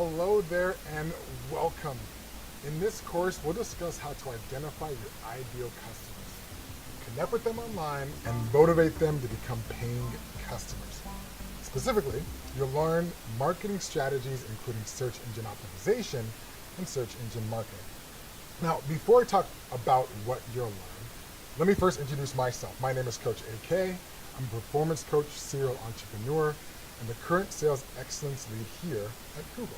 S3: Hello there and welcome. In this course, we'll discuss how to identify your ideal customers, connect with them online, and motivate them to become paying customers. Specifically, you'll learn marketing strategies including search engine optimization and search engine marketing. Now, before I talk about what you'll learn, let me first introduce myself. My name is Coach AK. I'm a performance coach, serial entrepreneur, and the current sales excellence lead here at Google.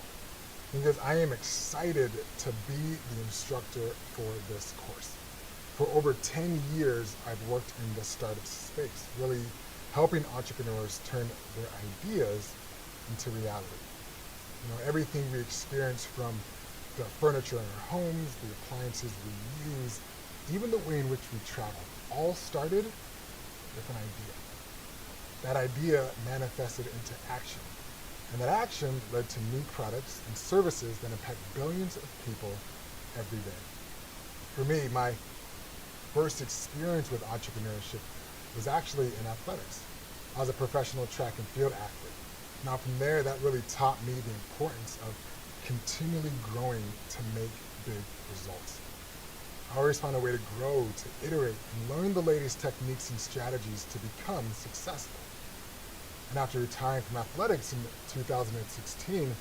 S3: Because I am excited to be the instructor for this course. For over 10 years, I've worked in the startup space, really helping entrepreneurs turn their ideas into reality. You know, everything we experience, from the furniture in our homes, the appliances we use, even the way in which we travel, all started with an idea. That idea manifested into action, and that action led to new products and services that impact billions of people every day. For me, my first experience with entrepreneurship was actually in athletics. I was a professional track and field athlete. Now from there, that really taught me the importance of continually growing to make big results. I always found a way to grow, to iterate, and learn the latest techniques and strategies to become successful. And after retiring from athletics in 2016,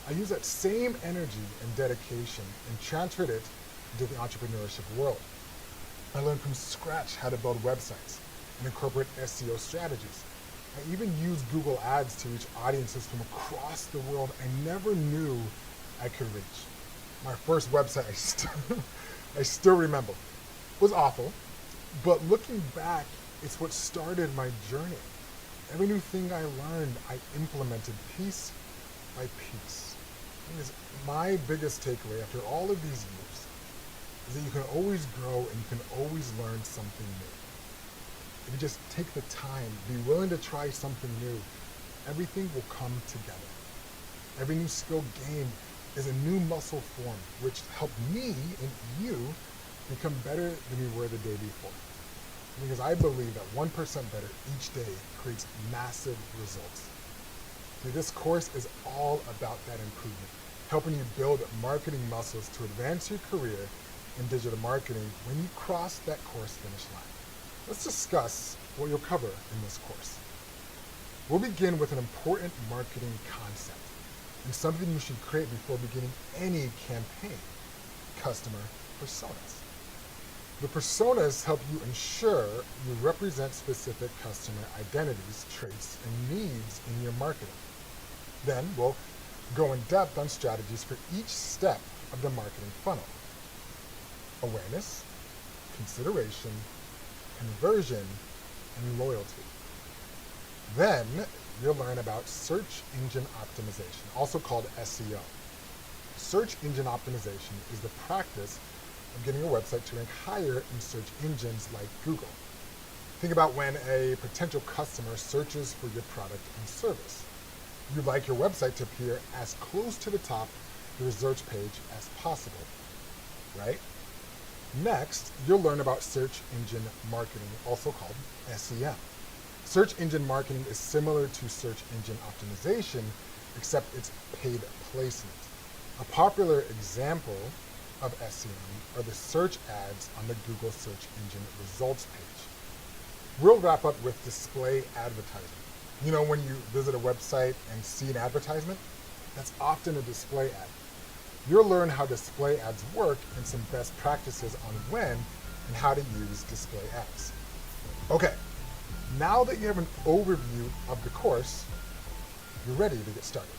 S3: I used that same energy and dedication and transferred it into the entrepreneurship world. I learned from scratch how to build websites and incorporate SEO strategies. I even used Google Ads to reach audiences from across the world I never knew I could reach. My first website, I still remember, was awful, but looking back, it's what started my journey. Every new thing I learned, I implemented piece by piece. Because my biggest takeaway after all of these years is that you can always grow and you can always learn something new. If you just take the time, be willing to try something new, everything will come together. Every new skill gained is a new muscle form, which helped me and you become better than we were the day before. Because I believe that 1% better each day creates massive results. See, this course is all about that improvement, helping you build marketing muscles to advance your career in digital marketing when you cross that course finish line. Let's discuss what you'll cover in this course. We'll begin with an important marketing concept and something you should create before beginning any campaign: customer personas. The personas help you ensure you represent specific customer identities, traits, and needs in your marketing. Then we'll go in depth on strategies for each step of the marketing funnel: awareness, consideration, conversion, and loyalty. Then you'll learn about search engine optimization, also called SEO. Search engine optimization is the practice of getting a website to rank higher in search engines like Google. Think about when a potential customer searches for your product and service. You'd like your website to appear as close to the top of the research page as possible, right? Next, you'll learn about search engine marketing, also called SEM. Search engine marketing is similar to search engine optimization, except it's paid placement. A popular example of SEM are the search ads on the Google search engine results page. We'll wrap up with display advertising. You know, when you visit a website and see an advertisement, that's often a display ad. You'll learn how display ads work and some best practices on when and how to use display ads. Okay, now that you have an overview of the course, you're ready to get started.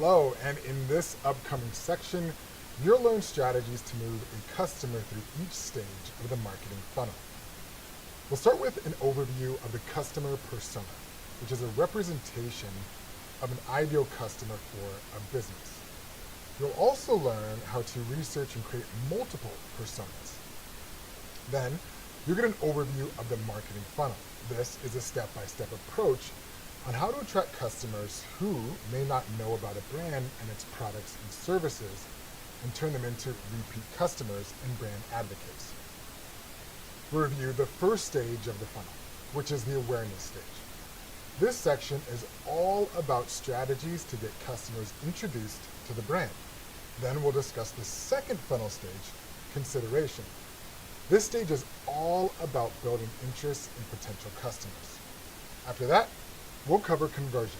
S3: Hello, and in this upcoming section, you'll learn strategies to move a customer through each stage of the marketing funnel. We'll start with an overview of the customer persona, which is a representation of an ideal customer for a business. You'll also learn how to research and create multiple personas. Then, you'll get an overview of the marketing funnel. This is a step-by-step approach on how to attract customers who may not know about a brand and its products and services and turn them into repeat customers and brand advocates. We'll review the first stage of the funnel, which is the awareness stage. This section is all about strategies to get customers introduced to the brand. Then we'll discuss the second funnel stage, consideration. This stage is all about building interest in potential customers. After that, we'll cover conversion.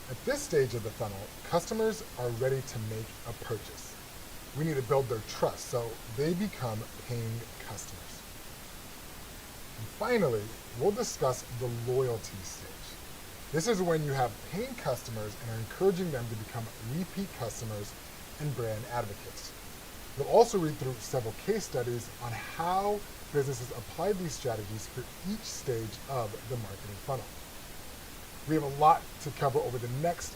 S3: At this stage of the funnel, customers are ready to make a purchase. We need to build their trust so they become paying customers. And finally, we'll discuss the loyalty stage. This is when you have paying customers and are encouraging them to become repeat customers and brand advocates. We'll also read through several case studies on how businesses apply these strategies for each stage of the marketing funnel. We have a lot to cover over the next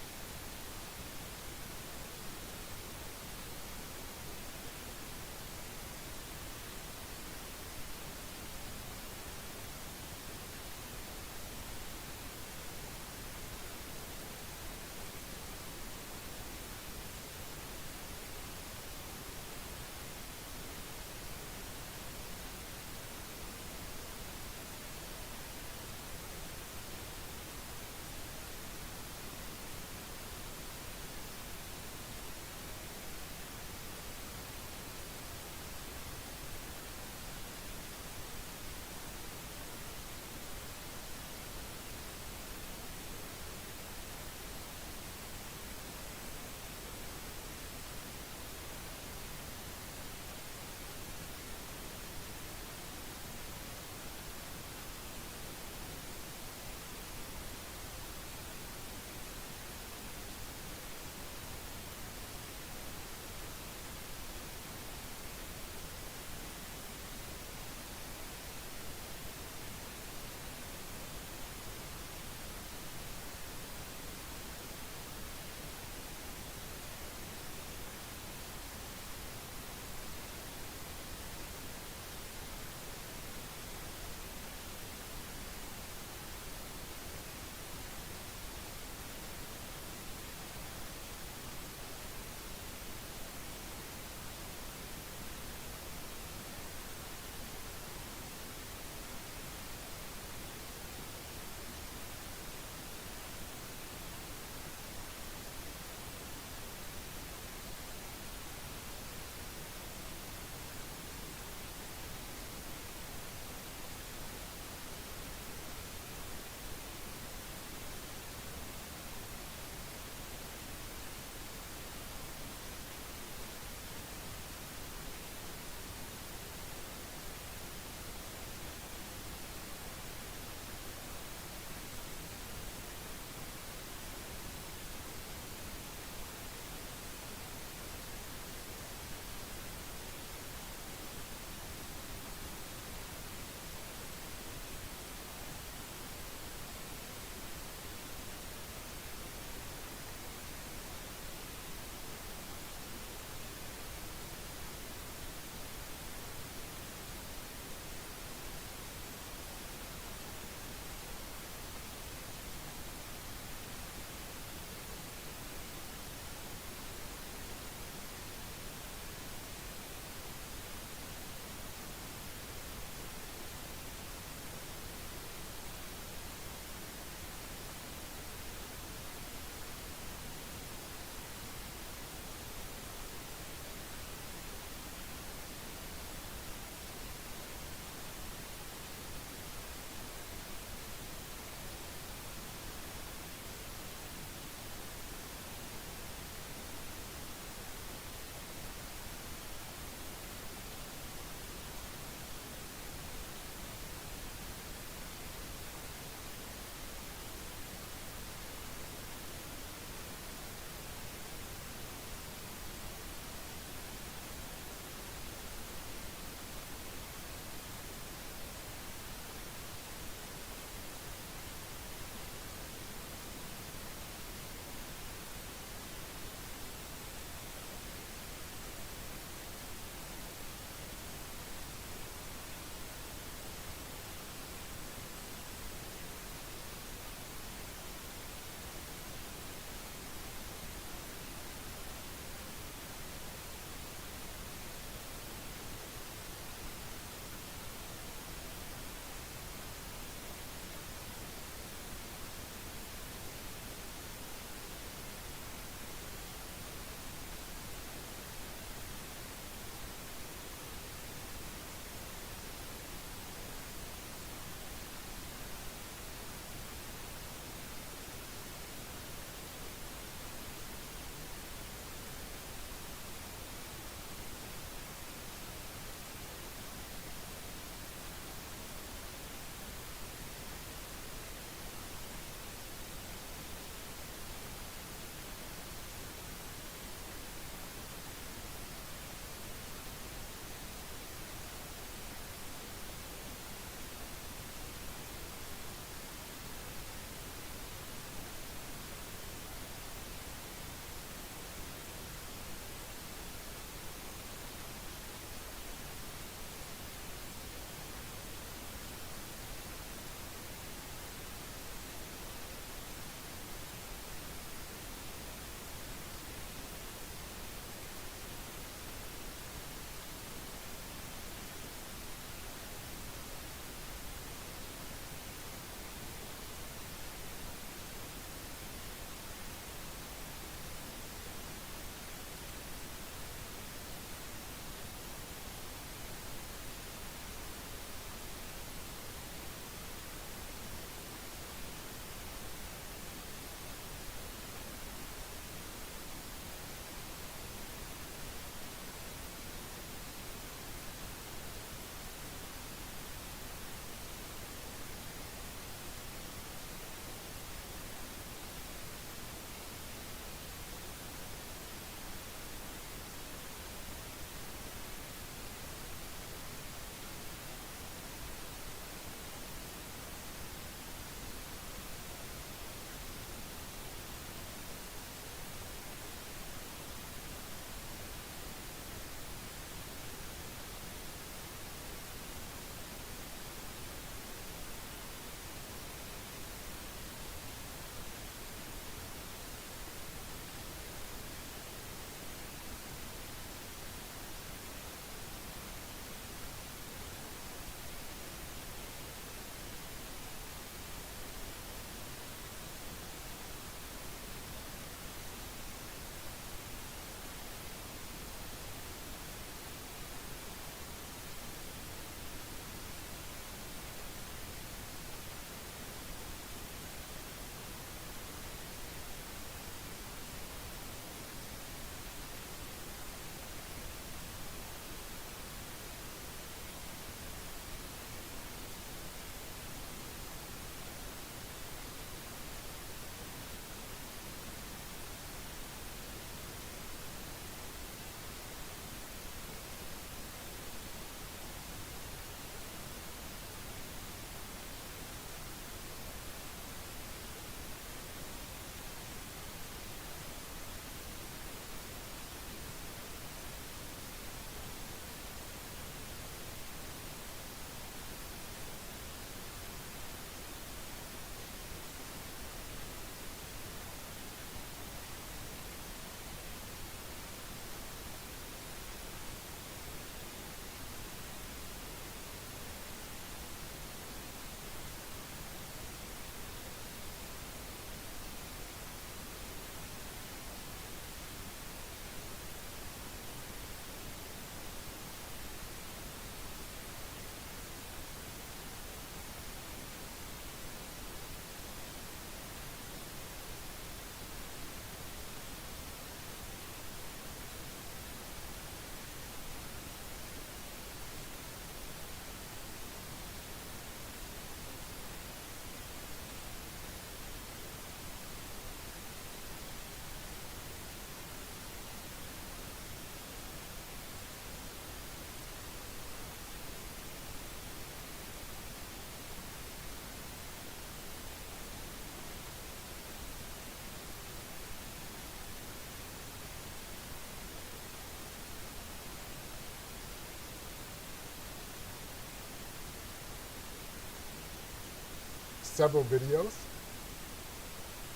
S3: several videos.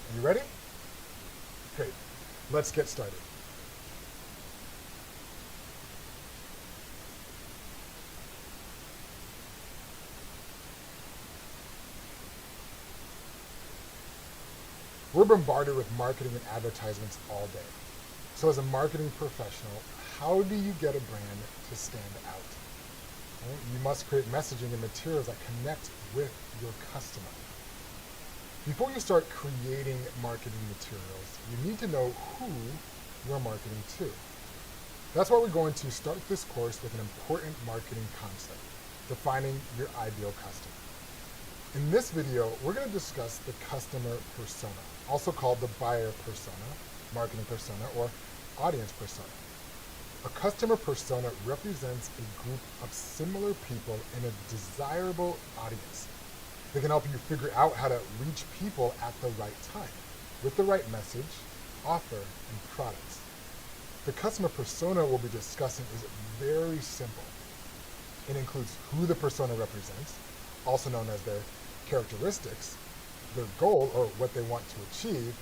S3: Are you ready? Great. Let's get started. We're bombarded with marketing and advertisements all day. So as a marketing professional, how do you get a brand to stand out? Well, you must create messaging and materials that connect with your customer. Before you start creating marketing materials, you need to know who you're marketing to. That's why we're going to start this course with an important marketing concept, defining your ideal customer. In this video, we're going to discuss the customer persona, also called the buyer persona, marketing persona, or audience persona. A customer persona represents a group of similar people in a desirable audience. They can help you figure out how to reach people at the right time, with the right message, offer, and products. The customer persona we'll be discussing is very simple. It includes who the persona represents, also known as their characteristics, their goal or what they want to achieve,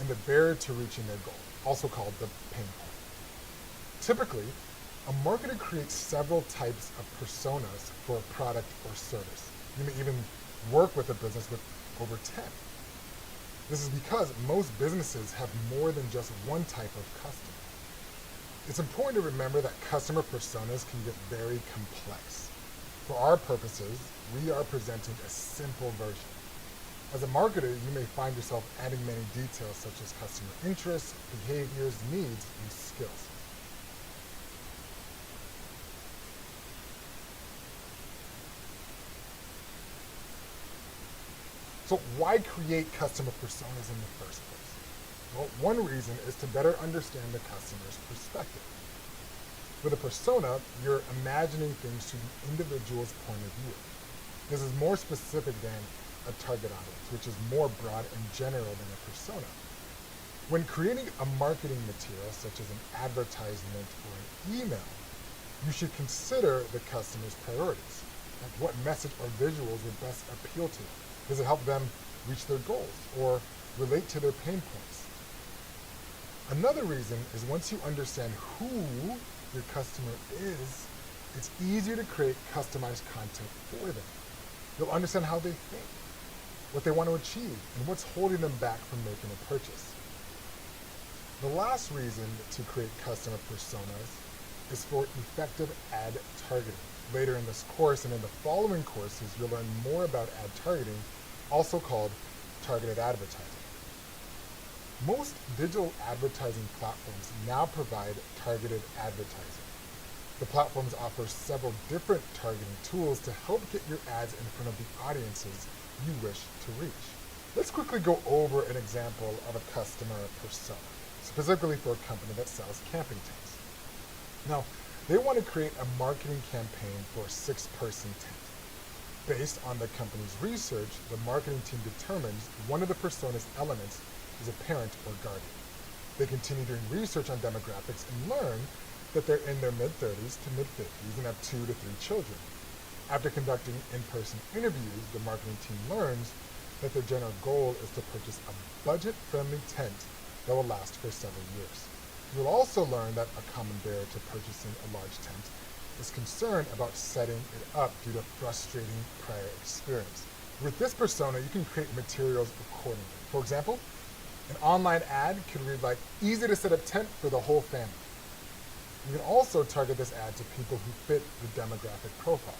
S3: and the barrier to reaching their goal, also called the pain point. Typically, a marketer creates several types of personas for a product or service. You may even work with a business with over 10. This is because most businesses have more than just one type of customer. It's important to remember that customer personas can get very complex. For our purposes, we are presenting a simple version. As a marketer, you may find yourself adding many details such as customer interests, behaviors, needs, and skills. So why create customer personas in the first place? Well, one reason is to better understand the customer's perspective. With a persona, you're imagining things through the individual's point of view. This is more specific than a target audience, which is more broad and general than a persona. When creating a marketing material, such as an advertisement or an email, you should consider the customer's priorities. Like what message or visuals would best appeal to them? Does it help them reach their goals or relate to their pain points? Another reason is once you understand who your customer is, it's easier to create customized content for them. You'll understand how they think, what they want to achieve, and what's holding them back from making a purchase. The last reason to create customer personas is for effective ad targeting. Later in this course and in the following courses, you'll learn more about ad targeting, also called targeted advertising. Most digital advertising platforms now provide targeted advertising. The platforms offer several different targeting tools to help get your ads in front of the audiences you wish to reach. Let's quickly go over an example of a customer persona, specifically for a company that sells camping tents. Now, they want to create a marketing campaign for a 6-person tent. Based on the company's research, the marketing team determines one of the persona's elements is a parent or guardian. They continue doing research on demographics and learn that they're in their mid-30s to mid-50s and have 2 to 3 children. After conducting in-person interviews, the marketing team learns that their general goal is to purchase a budget-friendly tent that will last for several years. You'll also learn that a common barrier to purchasing a large tent is concern about setting it up due to frustrating prior experience. With this persona, you can create materials accordingly. For example, an online ad could read like, easy to set up tent for the whole family. You can also target this ad to people who fit the demographic profile.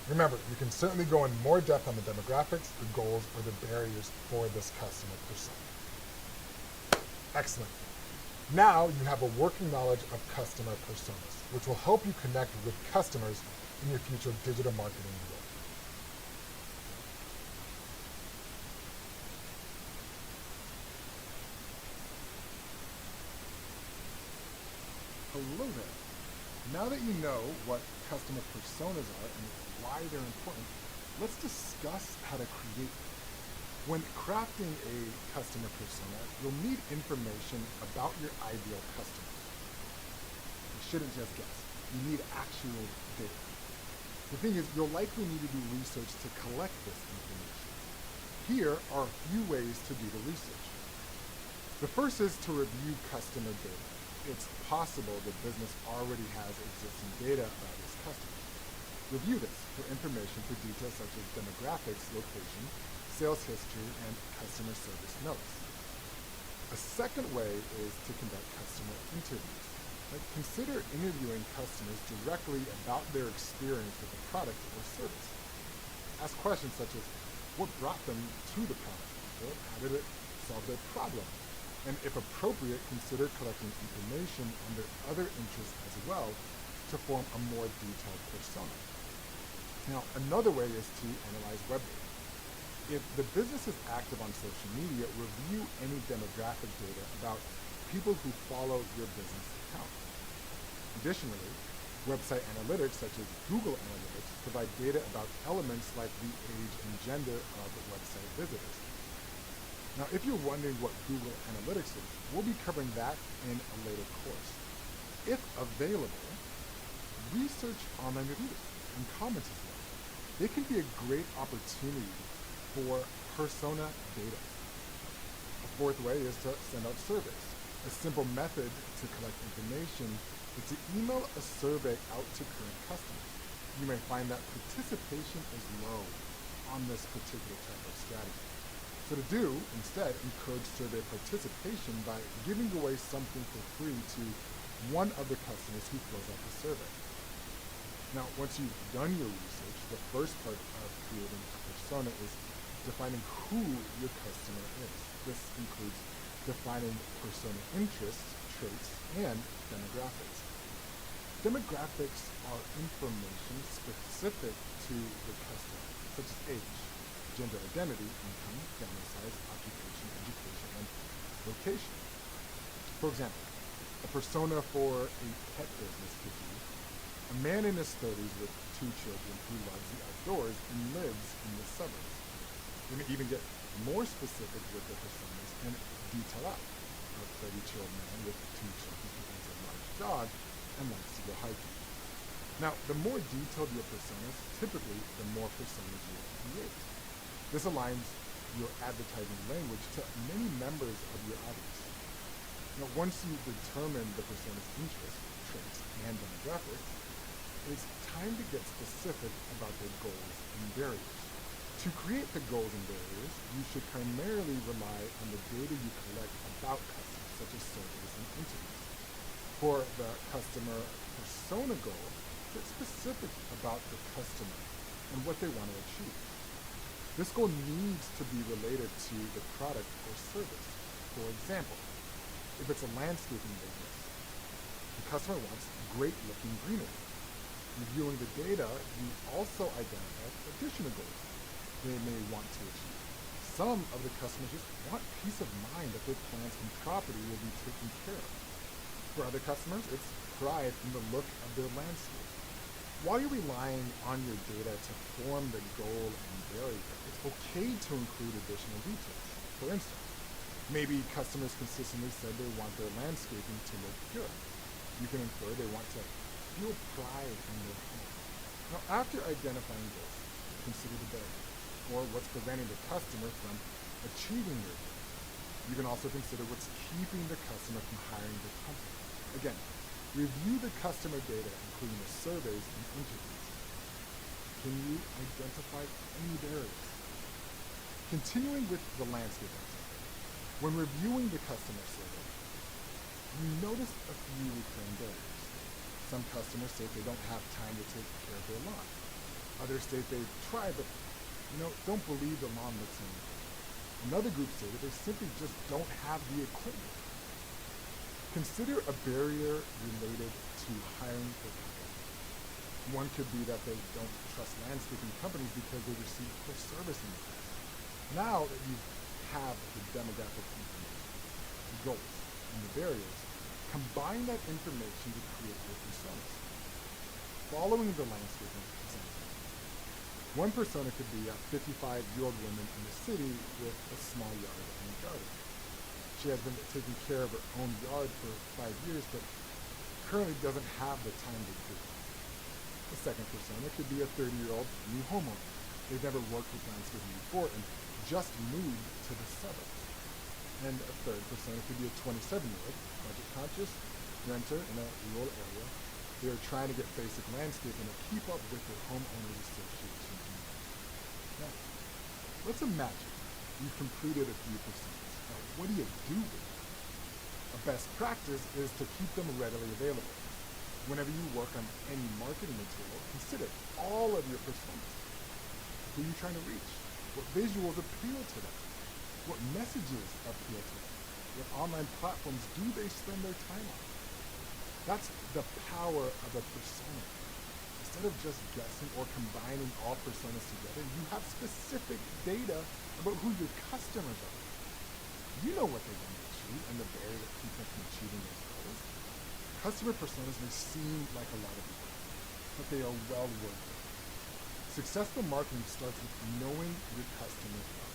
S3: Remember, you can certainly go in more depth on the demographics, the goals, or the barriers for this customer persona. Excellent. Now you have a working knowledge of customer personas, which will help you connect with customers in your future digital marketing work. Hello there. Now that you know what customer personas are and why they're important, let's discuss how to create them. When crafting a customer persona, you'll need information about your ideal customer. You shouldn't just guess. You need actual data. The thing is, you'll likely need to do research to collect this information. Here are a few ways to do the research. The first is to review customer data. It's possible the business already has existing data about its customers. Review this for information for details such as demographics, location, sales history, and customer service notes. A second way is to conduct customer interviews. Consider interviewing customers directly about their experience with the product or service. Ask questions such as, what brought them to the product? Or how did it solve their problem? And if appropriate, consider collecting information on their other interests as well to form a more detailed persona. Now, another way is to analyze web data. If the business is active on social media, review any demographic data about people who follow your business account. Additionally, website analytics such as Google Analytics provide data about elements like the age and gender of website visitors. Now, if you're wondering what Google Analytics is, we'll be covering that in a later course. If available, research online reviews and comments as well. They can be a great opportunity for persona data. A fourth way is to send out surveys. A simple method to collect information is to email a survey out to current customers. You may find that participation is low on this particular type of strategy. So to do, instead, encourage survey participation by giving away something for free to one of the customers who fills out the survey. Now, once you've done your research, the first part of creating a persona is defining who your customer is. This includes defining persona interests, traits, and demographics. Demographics are information specific to the customer, such as age, gender identity, income, family size, occupation, education, and location. For example, a persona for a pet business could be a man in his 30s with 2 children who loves the outdoors and lives in the suburbs. You may even get more specific with the personas and detail out a 30-year-old man with 2 children who owns a large dog and likes to go hiking. Now, the more detailed your personas, typically the more personas you create. This aligns your advertising language to many members of your audience. Now, once you determine the persona's interests, traits, and demographics, it's time to get specific about their goals and barriers. To create the goals and barriers, you should primarily rely on the data you collect about customers, such as surveys and interviews. For the customer persona goal, get specific about the customer and what they want to achieve. This goal needs to be related to the product or service. For example, if it's a landscaping business, the customer wants great-looking greenery. Reviewing the data, you also identify additional goals they may want to achieve. Some of the customers just want peace of mind that their plants and property will be taken care of. For other customers, it's pride in the look of their landscape. While you're relying on your data to form the goal and barrier, it's okay to include additional details. For instance, maybe customers consistently said they want their landscaping to look good. You can infer they want to feel pride in their home. Now, after identifying this, consider the barrier, or what's preventing the customer from achieving their goal. You can also consider what's keeping the customer from hiring the company. Again, review the customer data, including the surveys and interviews. Can you identify any barriers? Continuing with the landscape example, when reviewing the customer survey, you notice a few recurring barriers. Some customers say they don't have time to take care of their lawn. Others state they've tried, but don't believe the lawn looks any good. Another group say that they simply just don't have the equipment. Consider a barrier related to hiring the company. One could be that they don't trust landscaping companies because they received poor service in the past. Now that you have the demographic information, the goals, and the barriers, combine that information to create your personas. Following the landscaping example, one persona could be a 55-year-old woman in the city with a small yard and a garden. She has been taking care of her own yard for 5 years, but currently doesn't have the time to do it. The second persona could be a 30-year-old new homeowner. they've never worked with landscaping before and just moved to the suburbs. And a third persona could be a 27-year-old, budget conscious renter in a rural area. They are trying to get basic landscaping to keep up with their homeowners association needs. Now, let's imagine you've completed a few personas. Now, what do you do with them? A best practice is to keep them readily available. Whenever you work on any marketing material, consider all of your personas. Who are you trying to reach? What visuals appeal to them? What messages appeal to them? What online platforms do they spend their time on? That's the power of a persona. Instead of just guessing or combining all personas together, you have specific data about who your customers are. You know what they want to achieve and the barrier that keeps them from achieving those goals. Customer personas may seem like a lot of work, but they are well worth it. Successful marketing starts with knowing your customers well.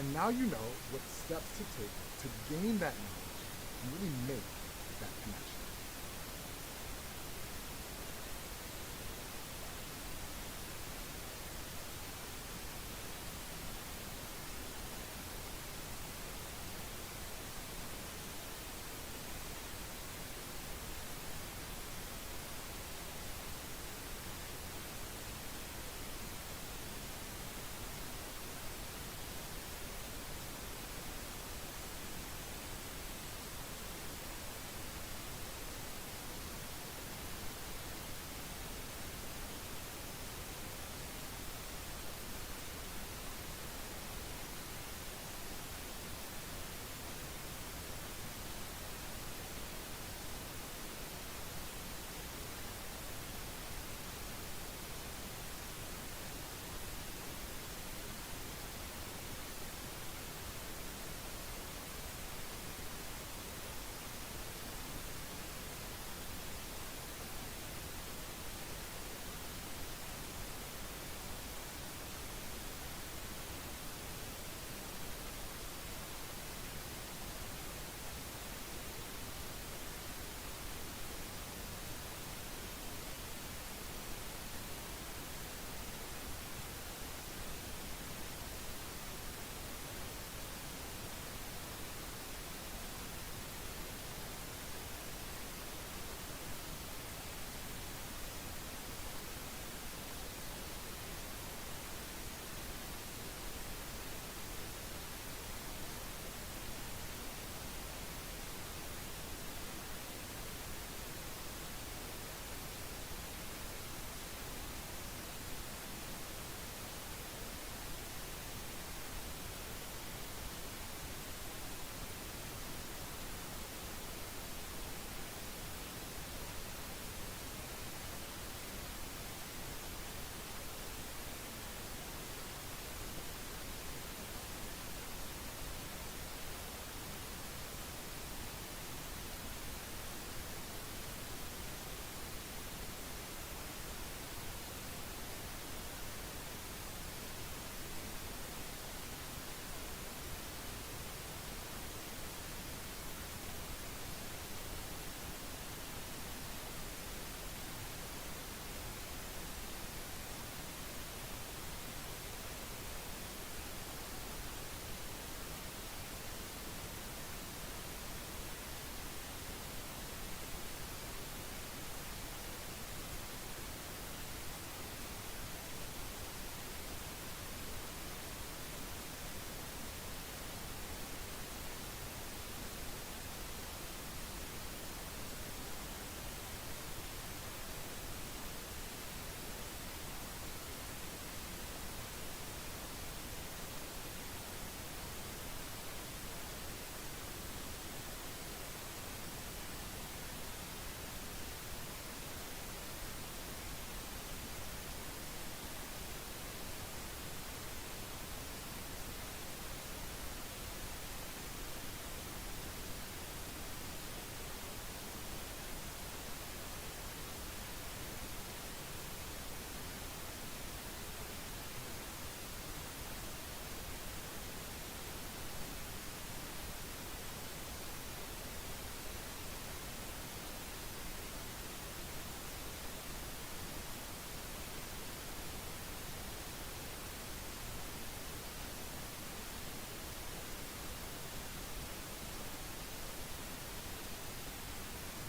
S3: And now you know what steps to take to gain that knowledge and really make that connection.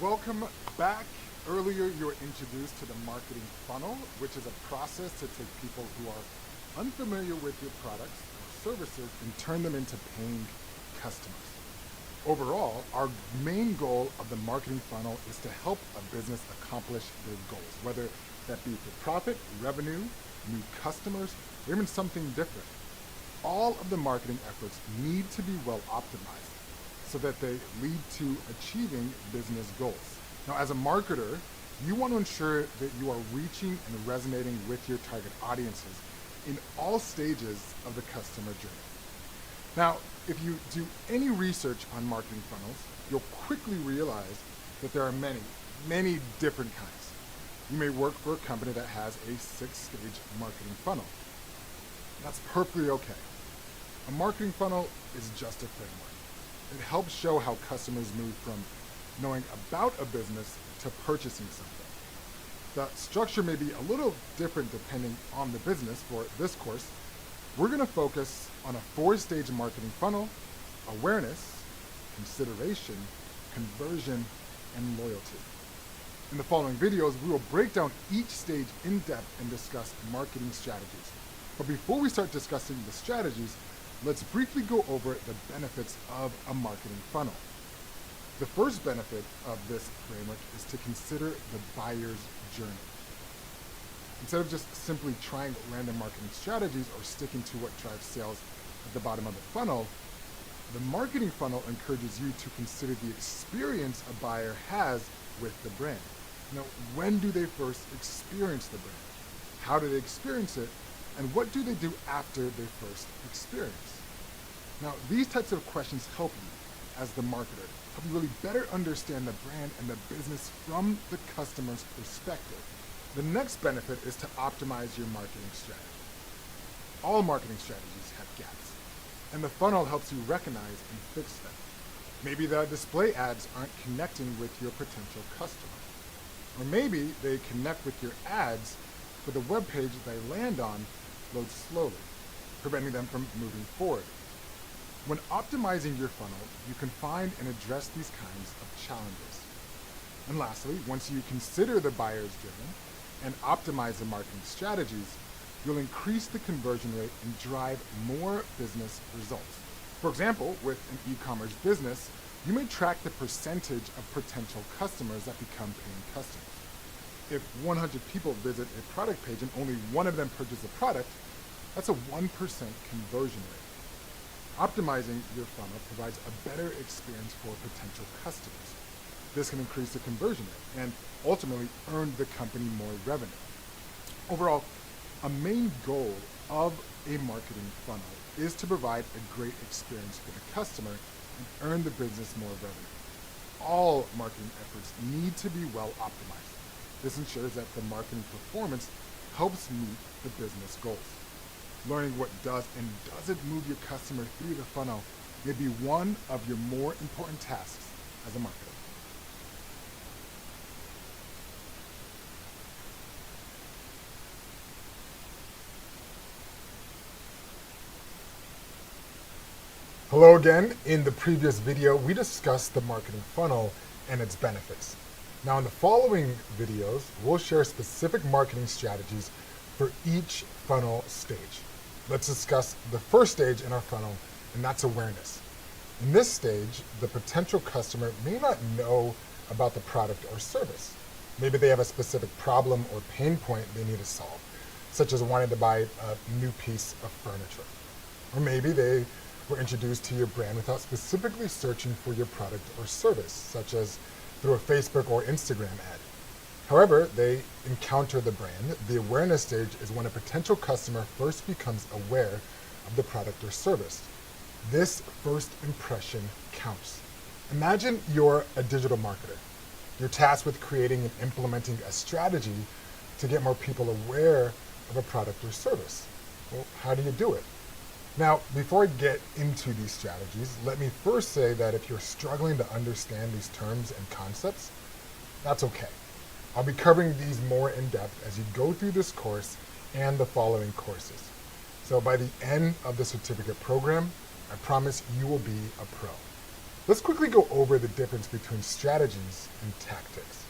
S3: welcome back. Earlier, you were introduced to the marketing funnel, which is a process to take people who are unfamiliar with your products or services and turn them into paying customers. Overall, our main goal of the marketing funnel is to help a business accomplish their goals, whether that be for profit, revenue, new customers, or even something different. All of the marketing efforts need to be well optimized so that they lead to achieving business goals. Now, as a marketer, you want to ensure that you are reaching and resonating with your target audiences in all stages of the customer journey. Now, if you do any research on marketing funnels, you'll quickly realize that there are many different kinds. You may work for a company that has a 6-stage marketing funnel. That's perfectly okay. A marketing funnel is just a framework. It helps show how customers move from knowing about a business to purchasing something. The structure may be a little different depending on the business. For this course, we're going to focus on a 4-stage marketing funnel: awareness, consideration, conversion, and loyalty. In the following videos, we will break down each stage in depth and discuss marketing strategies. But before we start discussing the strategies, let's briefly go over the benefits of a marketing funnel. The first benefit of this framework is to consider the buyer's journey. Instead of just simply trying random marketing strategies or sticking to what drives sales at the bottom of the funnel, the marketing funnel encourages you to consider the experience a buyer has with the brand. Now, when do they first experience the brand? How do they experience it? And what do they do after they first experience? Now, these types of questions help you as the marketer, help you really better understand the brand and the business from the customer's perspective. The next benefit is to optimize your marketing strategy. All marketing strategies have gaps, and the funnel helps you recognize and fix them. Maybe the display ads aren't connecting with your potential customer. Or maybe they connect with your ads, but the web page they land on loads slowly, preventing them from moving forward. When optimizing your funnel, you can find and address these kinds of challenges. And lastly, once you consider the buyer's journey and optimize the marketing strategies, you'll increase the conversion rate and drive more business results. For example, with an e-commerce business, you may track the percentage of potential customers that become paying customers. If 100 people visit a product page and only one of them purchases a product, that's a 1% conversion rate. Optimizing your funnel provides a better experience for potential customers. This can increase the conversion rate and ultimately earn the company more revenue. Overall, a main goal of a marketing funnel is to provide a great experience for the customer and earn the business more revenue. All marketing efforts need to be well optimized. This ensures that the marketing performance helps meet the business goals. Learning what does and doesn't move your customer through the funnel may be one of your more important tasks as a marketer. Hello again. In the previous video, we discussed the marketing funnel and its benefits. Now in the following videos, we'll share specific marketing strategies for each funnel stage. Let's discuss the first stage in our funnel, and that's awareness. In this stage, the potential customer may not know about the product or service. Maybe they have a specific problem or pain point they need to solve, such as wanting to buy a new piece of furniture. Or maybe they were introduced to your brand without specifically searching for your product or service, such as through a Facebook or Instagram ad. However, they encounter the brand. The awareness stage is when a potential customer first becomes aware of the product or service. This first impression counts. Imagine you're a digital marketer. You're tasked with creating and implementing a strategy to get more people aware of a product or service. Well, how do you do it? Now, before I get into these strategies, let me first say that if you're struggling to understand these terms and concepts, that's okay. I'll be covering these more in depth as you go through this course and the following courses. So by the end of the certificate program, I promise you will be a pro. Let's quickly go over the difference between strategies and tactics.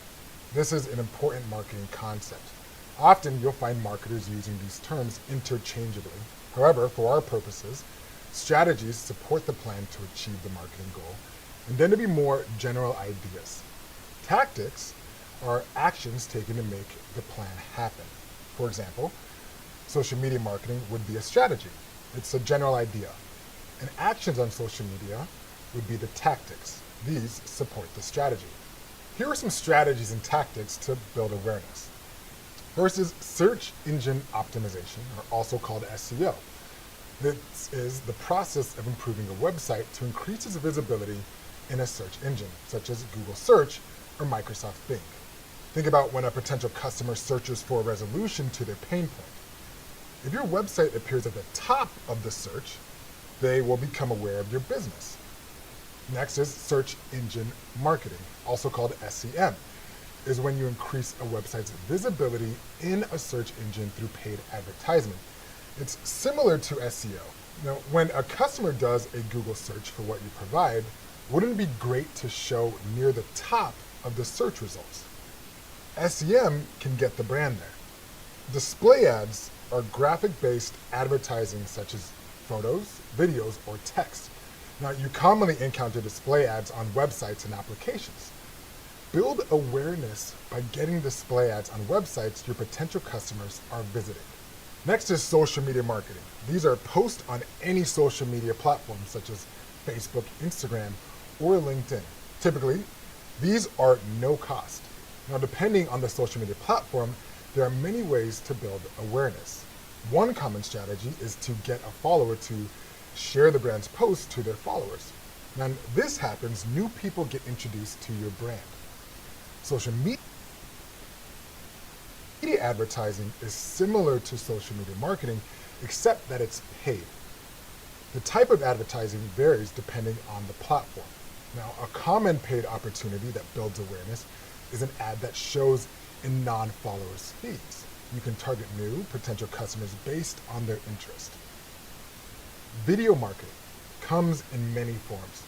S3: This is an important marketing concept. Often you'll find marketers using these terms interchangeably. However, for our purposes, strategies support the plan to achieve the marketing goal and tend to be more general ideas. Tactics are actions taken to make the plan happen. For example, social media marketing would be a strategy. It's a general idea. And actions on social media would be the tactics. These support the strategy. Here are some strategies and tactics to build awareness. First is search engine optimization, or also called SEO. This is the process of improving a website to increase its visibility in a search engine, such as Google Search or Microsoft Bing. Think about when a potential customer searches for a resolution to their pain point. If your website appears at the top of the search, they will become aware of your business. Next is search engine marketing, also called SEM, is when you increase a website's visibility in a search engine through paid advertisement. It's similar to SEO. Now, when a customer does a Google search for what you provide, wouldn't it be great to show near the top of the search results? SEM can get the brand there. Display ads are graphic-based advertising such as photos, videos, or text. Now, you commonly encounter display ads on websites and applications. Build awareness by getting display ads on websites your potential customers are visiting. Next is social media marketing. These are posts on any social media platform such as Facebook, Instagram, or LinkedIn. Typically, these are no cost. Now, depending on the social media platform, there are many ways to build awareness. One common strategy is to get a follower to share the brand's post to their followers. Now, this happens, new people get introduced to your brand. Social media advertising is similar to social media marketing, except that it's paid. The type of advertising varies depending on the platform. Now, a common paid opportunity that builds awareness is an ad that shows in non-followers' feeds. You can target new potential customers based on their interest. Video marketing comes in many forms,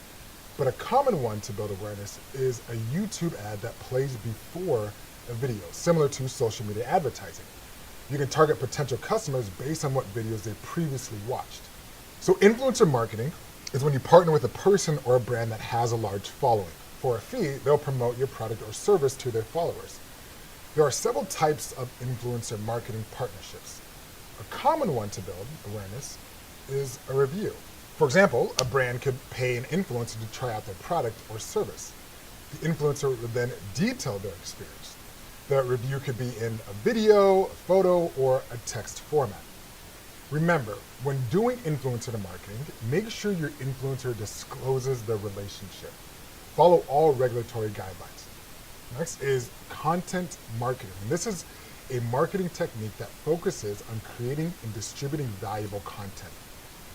S3: but a common one to build awareness is a YouTube ad that plays before a video, similar to social media advertising. You can target potential customers based on what videos they previously watched. So influencer marketing is when you partner with a person or a brand that has a large following. For a fee, they'll promote your product or service to their followers. There are several types of influencer marketing partnerships. A common one to build awareness is a review. For example, a brand could pay an influencer to try out their product or service. The influencer would then detail their experience. The review could be in a video, a photo, or a text format. Remember, when doing influencer marketing, make sure your influencer discloses the relationship. Follow all regulatory guidelines. Next is content marketing. And this is a marketing technique that focuses on creating and distributing valuable content.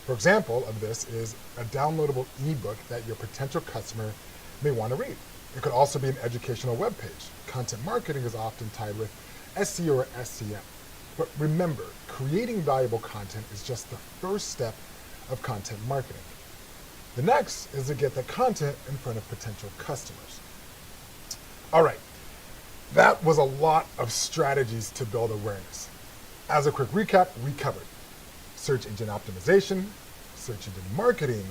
S3: For example of this is a downloadable ebook that your potential customer may want to read. It could also be an educational web page. Content marketing is often tied with SEO or SEM. But remember, creating valuable content is just the first step of content marketing. The next is to get the content in front of potential customers. All right, that was a lot of strategies to build awareness. As a quick recap, we covered search engine optimization, search engine marketing,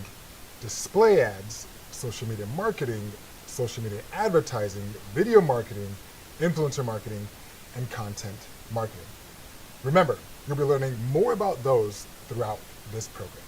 S3: display ads, social media marketing, social media advertising, video marketing, influencer marketing, and content marketing. Remember, you'll be learning more about those throughout this program.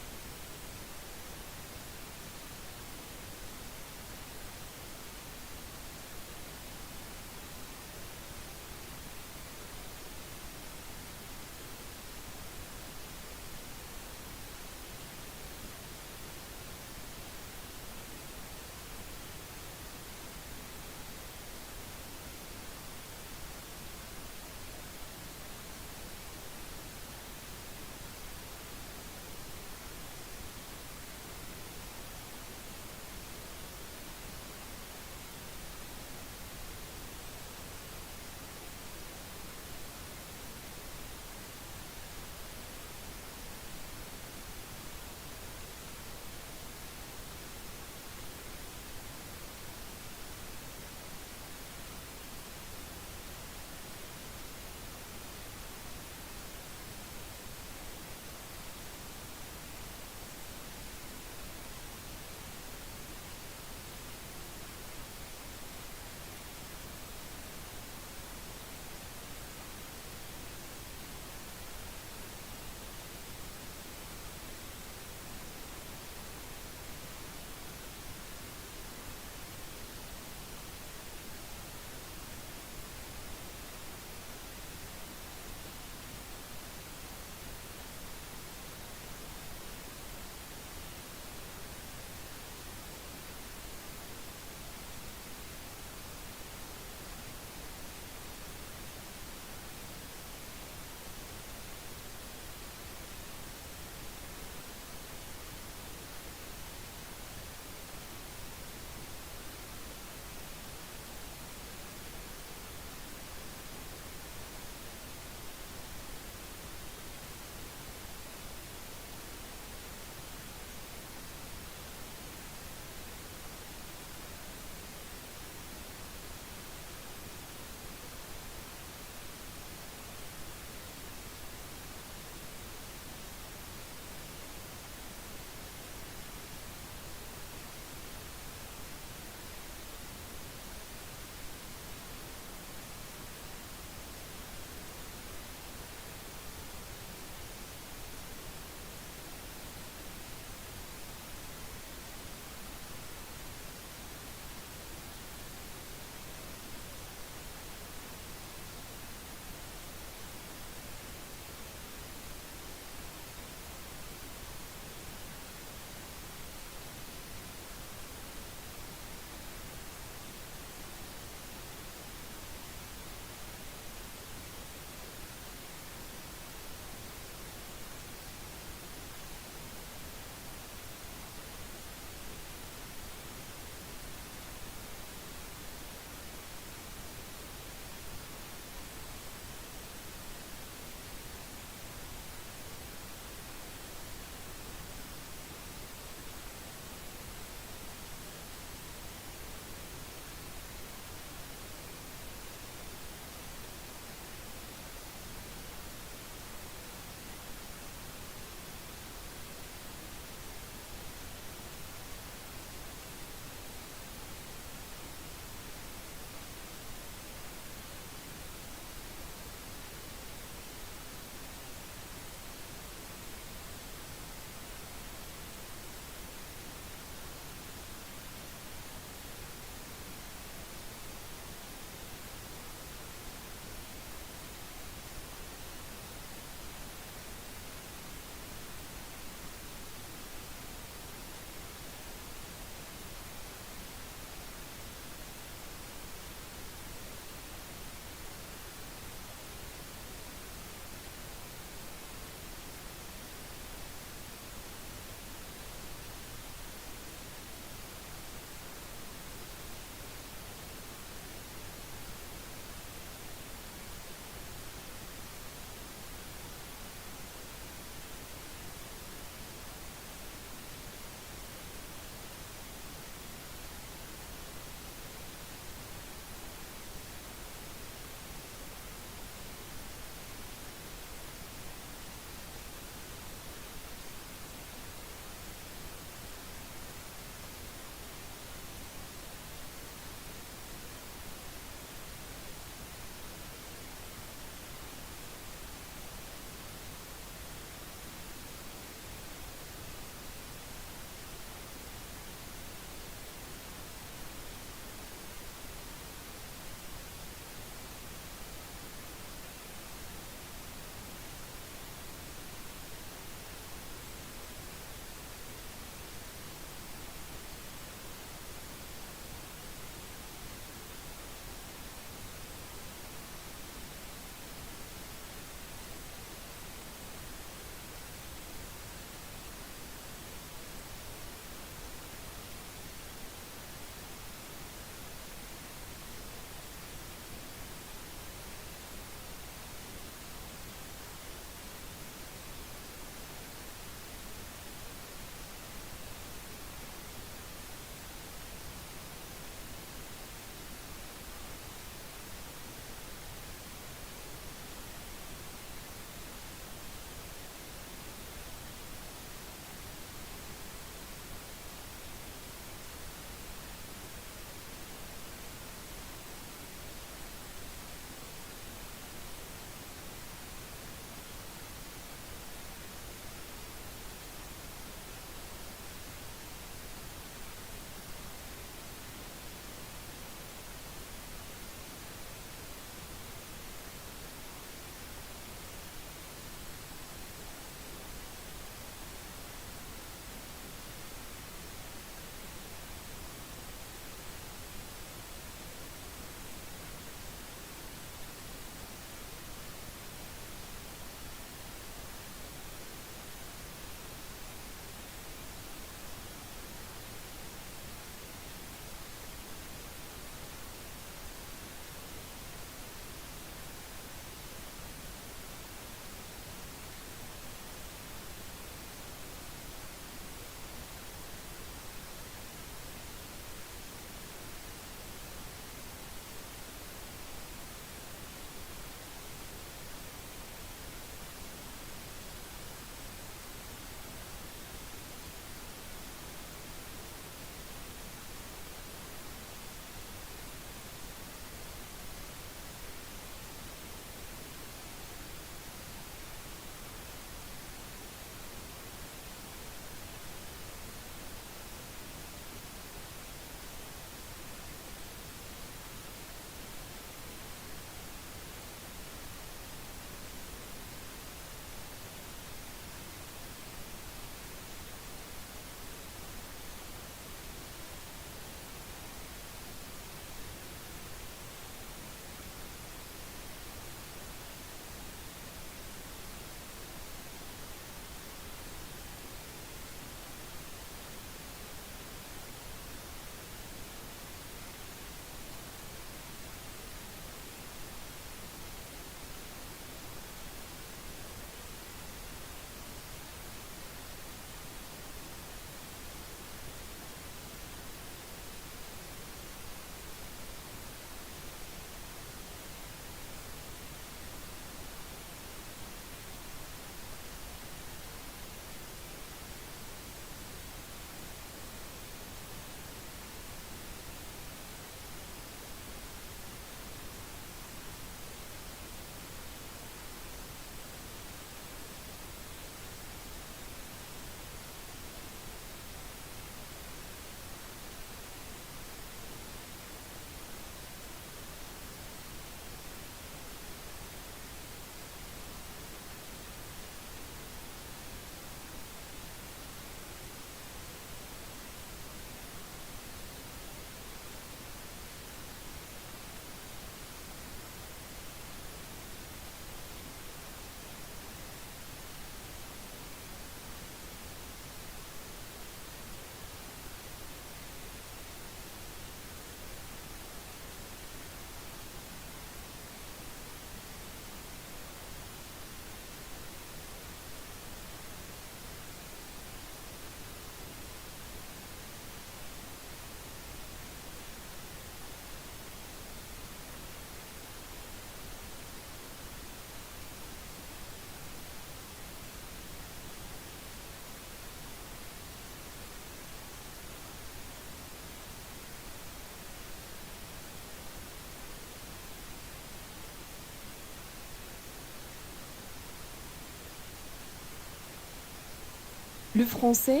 S4: Le français.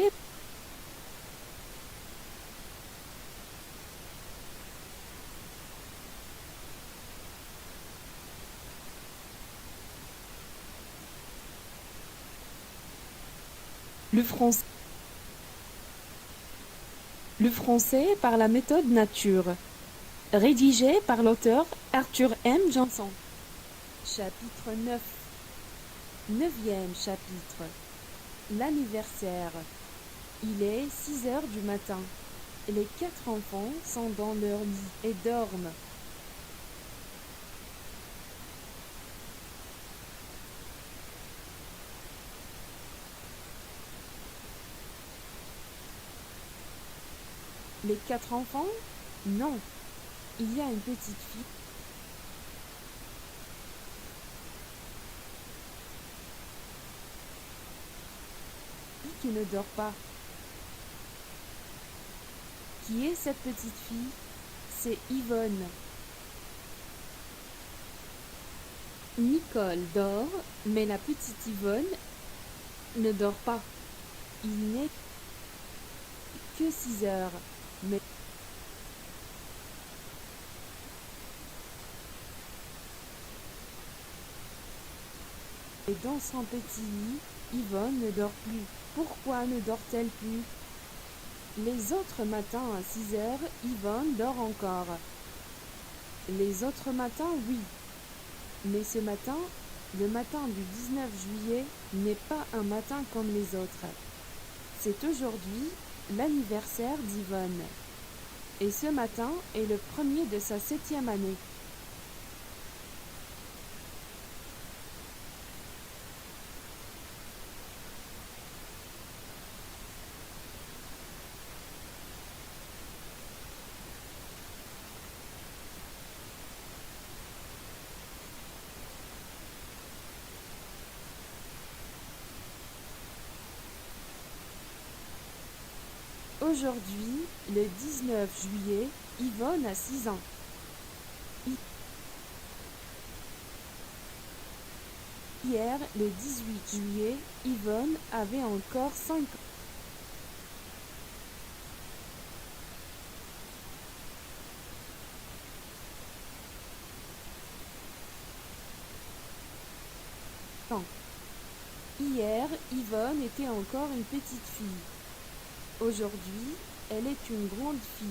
S4: Le français. Le français par la méthode nature. Rédigé par l'auteur Arthur M. Johnson. Chapitre 9. Neuvième chapitre. L'anniversaire. Il est 6 heures du matin. Les 4 enfants sont dans leur lit et dorment. Les 4 enfants? Non. Il y a une petite fille qui ne dort pas. Qui est cette petite fille? C'est Yvonne. Nicole dort, mais la petite Yvonne ne dort pas. Il n'est que 6 heures, mais dans son petit lit, Yvonne ne dort plus. Pourquoi ne dort-elle plus? Les autres matins à 6 heures, Yvonne dort encore. Les autres matins, oui. Mais ce matin, le matin du 19 juillet, n'est pas un matin comme les autres. C'est aujourd'hui l'anniversaire d'Yvonne. Et ce matin est le premier de sa 7e année. Aujourd'hui, le 19 juillet, Yvonne a 6 ans. Hier, le 18 juillet, Yvonne avait encore 5 ans. Hier, Yvonne était encore une petite fille. Aujourd'hui, elle est une grande fille.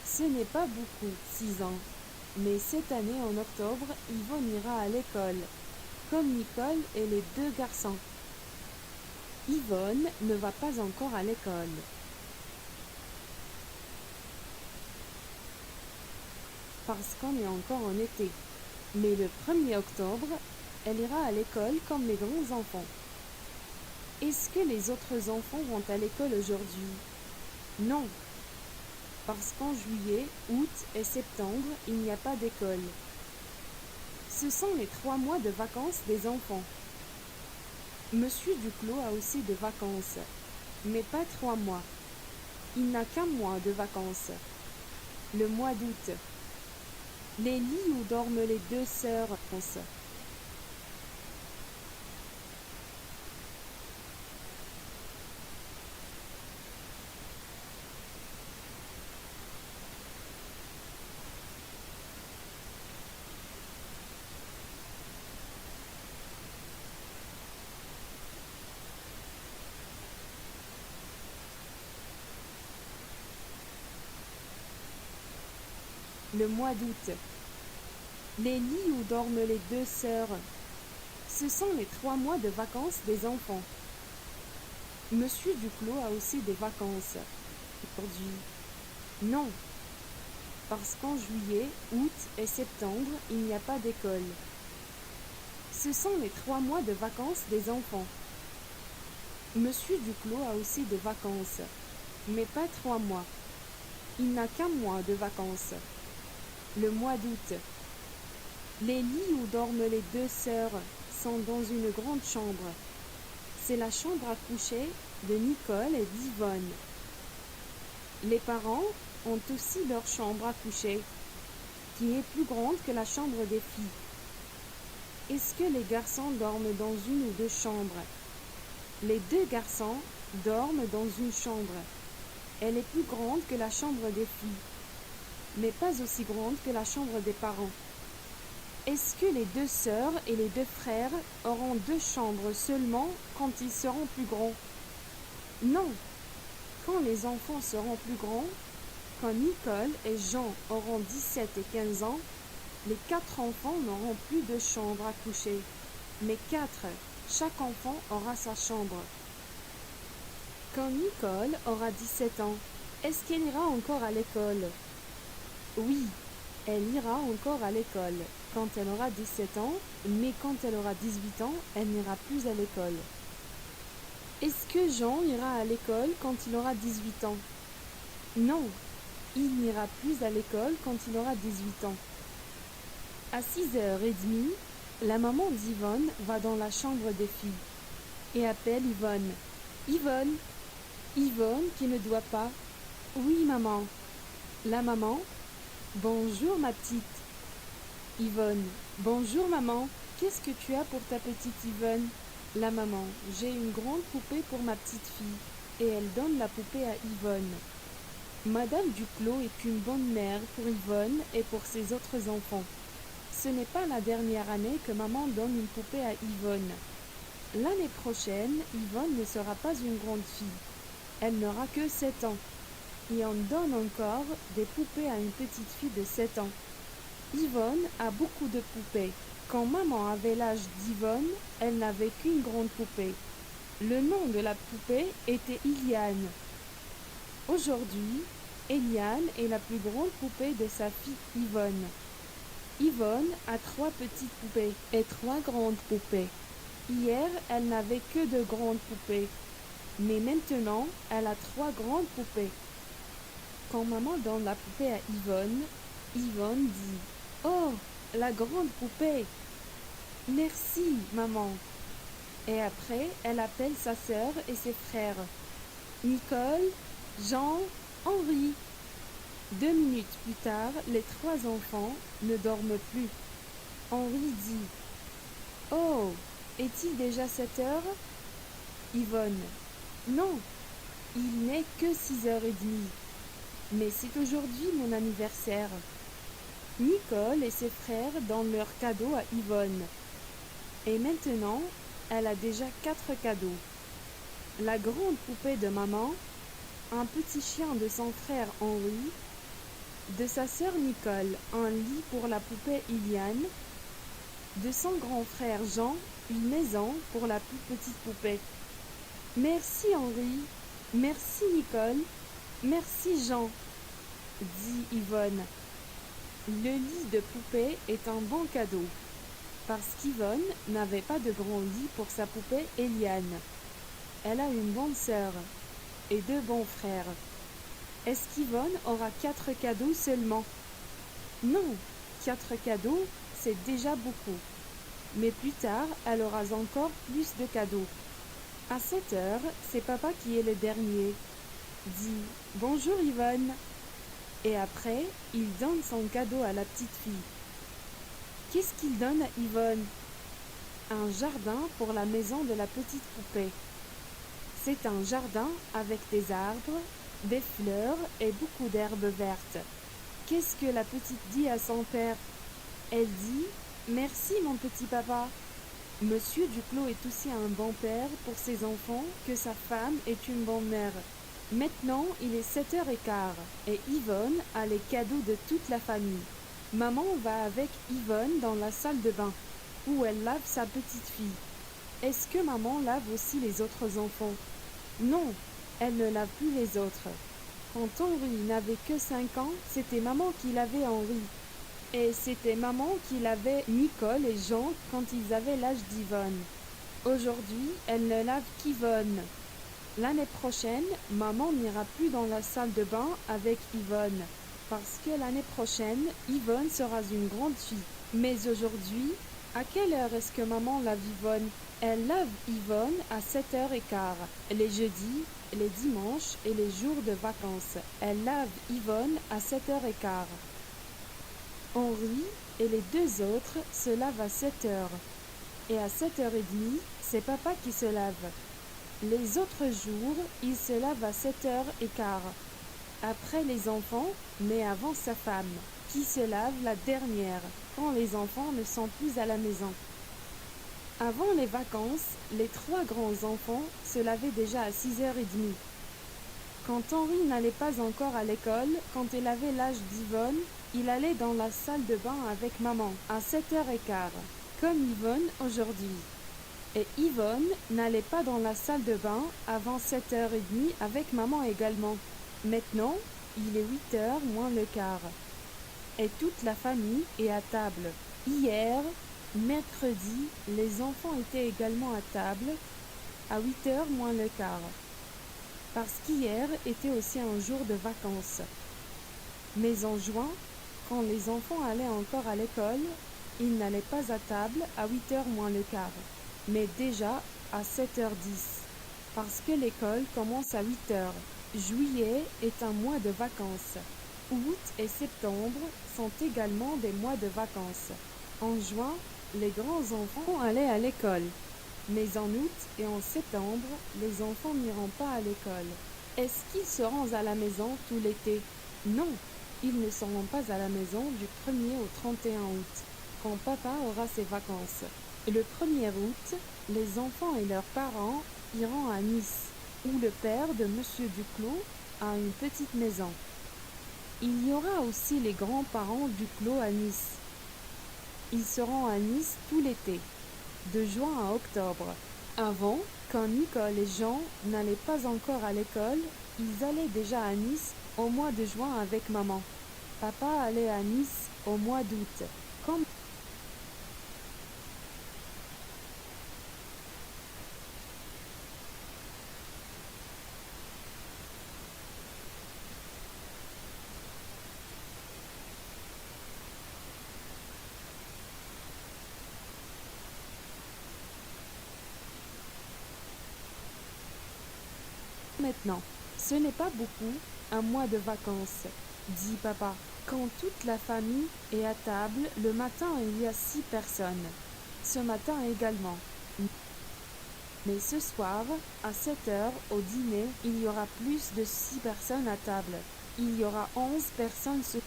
S4: Ce n'est pas beaucoup, 6 ans. Mais cette année, en octobre, Yvonne ira à l'école, comme Nicole et les 2 garçons. Yvonne ne va pas encore à l'école. Parce qu'on est encore en été. Mais le 1er octobre, elle ira à l'école comme les grands enfants. Est-ce que les autres enfants vont à l'école aujourd'hui? Non. Parce qu'en juillet, août et septembre, il n'y a pas d'école. Ce sont les 3 mois de vacances des enfants. Monsieur Duclos a aussi de vacances, mais pas 3 mois. Il n'a qu'un mois de vacances. Le mois d'août. Les lits où dorment les 2 sœurs. Le mois d'août. Les lits où dorment les 2 sœurs. Ce sont les 3 mois de vacances des enfants. Monsieur Duclos a aussi des vacances. Aujourd'hui. Non. Parce qu'en juillet, août et septembre, il n'y a pas d'école. Ce sont les 3 mois de vacances des enfants. Monsieur Duclos a aussi des vacances, mais pas 3 mois. Il n'a qu'un mois de vacances. Le mois d'août. Les lits où dorment les 2 sœurs sont dans une grande chambre. C'est la chambre à coucher de Nicole et d'Yvonne. Les parents ont aussi leur chambre à coucher, qui est plus grande que la chambre des filles. Est-ce que les garçons dorment dans une ou 2 chambres? Les deux garçons dorment dans une chambre. Elle est plus grande que la chambre des filles, mais pas aussi grande que la chambre des parents. Est-ce que les deux sœurs et les deux frères auront deux chambres seulement quand ils seront plus grands? Non. Quand les enfants seront plus grands, quand Nicole et Jean auront 17 et 15 ans, les 4 enfants n'auront plus de chambre à coucher, mais 4. Chaque enfant aura sa chambre. Quand Nicole aura 17 ans, est-ce qu'elle ira encore à l'école? Oui, elle ira encore à l'école quand elle aura 17 ans, mais quand elle aura 18 ans, elle n'ira plus à l'école. Est-ce que Jean ira à l'école quand il aura 18 ans? Non, il n'ira plus à l'école quand il aura 18 ans. À 6h30, la maman d'Yvonne va dans la chambre des filles et appelle Yvonne. Yvonne, Yvonne qui ne doit pas. Oui, maman. La maman. Bonjour, ma petite. Yvonne. Bonjour, maman. Qu'est-ce que tu as pour ta petite Yvonne? La maman. J'ai une grande poupée pour ma petite fille. Et elle donne la poupée à Yvonne. Madame Duclos est une bonne mère pour Yvonne et pour ses autres enfants. Ce n'est pas la dernière année que maman donne une poupée à Yvonne. L'année prochaine, Yvonne ne sera pas une grande fille. Elle n'aura que 7 ans. Et on donne encore des poupées à une petite fille de 7 ans. Yvonne a beaucoup de poupées. Quand maman avait l'âge d'Yvonne, elle n'avait qu'une grande poupée. Le nom de la poupée était Eliane. Aujourd'hui, Eliane est la plus grande poupée de sa fille Yvonne. Yvonne a 3 petites poupées et 3 grandes poupées. Hier, elle n'avait que 2 grandes poupées, mais maintenant, elle a 3 grandes poupées. Quand maman donne la poupée à Yvonne, Yvonne dit « Oh, la grande poupée! Merci, maman !» Et après, elle appelle sa sœur et ses frères. Nicole, Jean, Henri. 2 minutes plus tard, les 3 enfants ne dorment plus. Henri dit « Oh, est-il déjà 7 heures ?» Yvonne. Non, il n'est que 6h30. Mais c'est aujourd'hui mon anniversaire. Nicole et ses frères donnent leurs cadeaux à Yvonne. Et maintenant, elle a déjà 4 cadeaux. La grande poupée de maman, un petit chien de son frère Henri, de sa sœur Nicole, un lit pour la poupée Iliane, de son grand frère Jean, une maison pour la plus petite poupée. Merci Henri, merci Nicole, merci Jean, dit Yvonne. Le lit de poupée est un bon cadeau, parce qu'Yvonne n'avait pas de grand lit pour sa poupée Eliane. Elle a une bonne sœur et 2 bons frères. Est-ce qu'Yvonne aura 4 cadeaux seulement? Non, 4 cadeaux, c'est déjà beaucoup. Mais plus tard, elle aura encore plus de cadeaux. À 7 heures, c'est papa qui est le dernier. Dit « Bonjour Yvonne !» Et après, il donne son cadeau à la petite fille. Qu'est-ce qu'il donne à Yvonne? Un jardin pour la maison de la petite poupée. C'est un jardin avec des arbres, des fleurs et beaucoup d'herbes vertes. Qu'est-ce que la petite dit à son père? Elle dit « Merci mon petit papa ». Monsieur Duclos est aussi un bon père pour ses enfants que sa femme est une bonne mère. Maintenant, il est 7h15 et Yvonne a les cadeaux de toute la famille. Maman va avec Yvonne dans la salle de bain, où elle lave sa petite fille. Est-ce que maman lave aussi les autres enfants? Non, elle ne lave plus les autres. Quand Henri n'avait que 5 ans, c'était maman qui lavait Henri. Et c'était maman qui lavait Nicole et Jean quand ils avaient l'âge d'Yvonne. Aujourd'hui, elle ne lave qu'Yvonne. L'année prochaine, maman n'ira plus dans la salle de bain avec Yvonne, parce que l'année prochaine, Yvonne sera une grande fille. Mais aujourd'hui, à quelle heure est-ce que maman lave Yvonne? Elle lave Yvonne à 7h15, les jeudis, les dimanches et les jours de vacances. Elle lave Yvonne à 7h15. Henri et les 2 autres se lavent à 7h. Et à 7h30, c'est papa qui se lave. Les autres jours, il se lève à 7h15. Après les enfants, mais avant sa femme, qui se lave la dernière, quand les enfants ne sont plus à la maison. Avant les vacances, les 3 grands-enfants se lavaient déjà à 6h30. Quand Henri n'allait pas encore à l'école, quand il avait l'âge d'Yvonne, il allait dans la salle de bain avec maman à 7h15, comme Yvonne aujourd'hui. Et Yvonne n'allait pas dans la salle de bain avant 7h30 avec maman également. Maintenant, il est 8h moins le quart. Et toute la famille est à table. Hier, mercredi, les enfants étaient également à table à 8h moins le quart. Parce qu'hier était aussi un jour de vacances. Mais en juin, quand les enfants allaient encore à l'école, ils n'allaient pas à table à 8h moins le quart, mais déjà à 7h10, parce que l'école commence à 8h. Juillet est un mois de vacances. Août et septembre sont également des mois de vacances. En juin, les grands-enfants allaient à l'école. Mais en août et en septembre, les enfants n'iront pas à l'école. Est-ce qu'ils seront à la maison tout l'été? Non, ils ne seront pas à la maison du 1er au 31 août, quand papa aura ses vacances. Le 1er août, les enfants et leurs parents iront à Nice, où le père de Monsieur Duclos a une petite maison. Il y aura aussi les grands-parents Duclos à Nice. Ils seront à Nice tout l'été, de juin à octobre. Avant, quand Nicole et Jean n'allaient pas encore à l'école, ils allaient déjà à Nice au mois de juin avec maman. Papa allait à Nice au mois d'août. Quand maintenant, ce n'est pas beaucoup, un mois de vacances, dit papa. Quand toute la famille est à table, le matin il y a 6 personnes. Ce matin également. Mais ce soir, à 7h au dîner, il y aura plus de 6 personnes à table. Il y aura 11 personnes ce soir.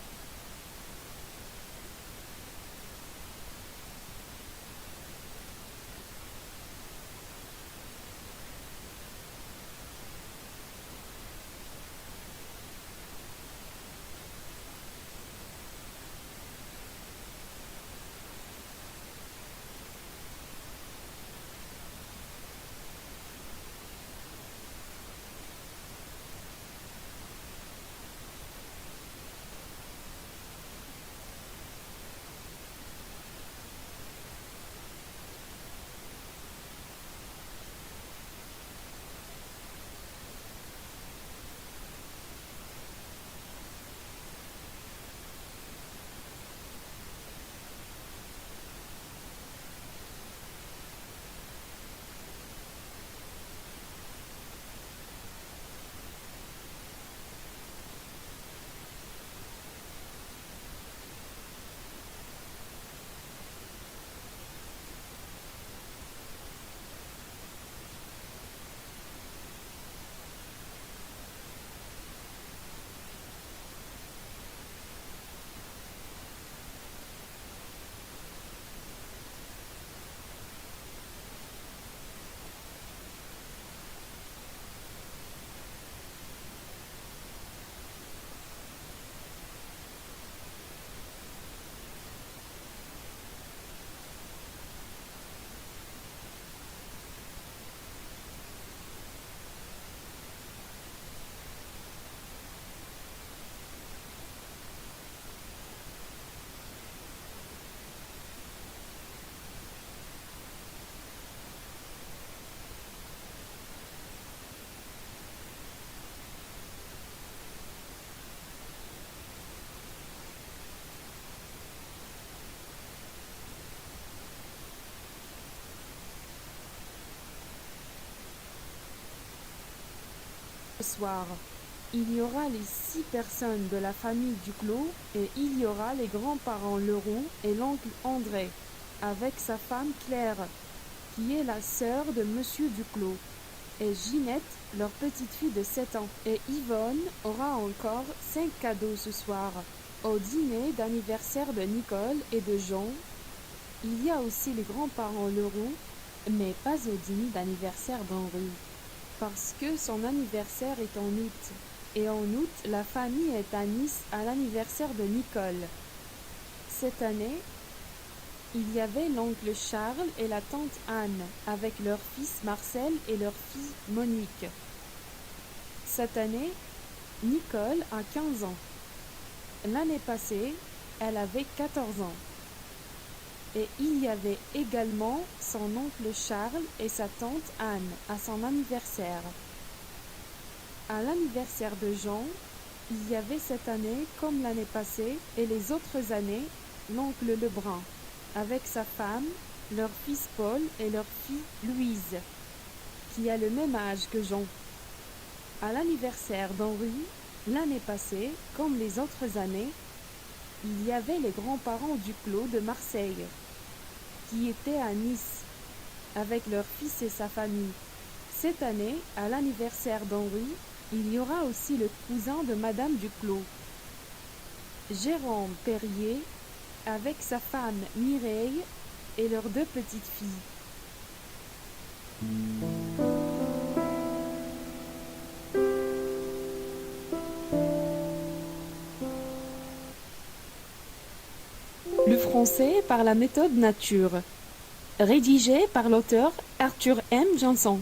S4: Il y aura les 6 personnes de la famille Duclos et il y aura les grands-parents Leroux et l'oncle André, avec sa femme Claire, qui est la sœur de Monsieur Duclos. et Ginette, leur petite fille de 7 ans. Et Yvonne aura encore 5 cadeaux ce soir. Au dîner d'anniversaire de Nicole et de Jean, il y a aussi les grands-parents Leroux, mais pas au dîner d'anniversaire d'Henri, parce que son anniversaire est en août. Et en août, la famille est à Nice à l'anniversaire de Nicole. Cette année, il y avait l'oncle Charles et la tante Anne, avec leur fils Marcel et leur fille Monique. Cette année, Nicole a 15 ans. L'année passée, elle avait 14 ans. Et il y avait également son oncle Charles et sa tante Anne à son anniversaire. À l'anniversaire de Jean, il y avait cette année, comme l'année passée et les autres années, l'oncle Lebrun, avec sa femme, leur fils Paul et leur fille Louise, qui a le même âge que Jean. À l'anniversaire d'Henri, l'année passée, comme les autres années, il y avait les grands-parents du Clos de Marseille, qui étaient à Nice, avec leur fils et sa famille. Cette année, à l'anniversaire d'Henri, il y aura aussi le cousin de Madame Duclos, Jérôme Perrier, avec sa femme Mireille et leurs 2 petites filles. Le français par la méthode nature. Rédigé par l'auteur Arthur M. Janson.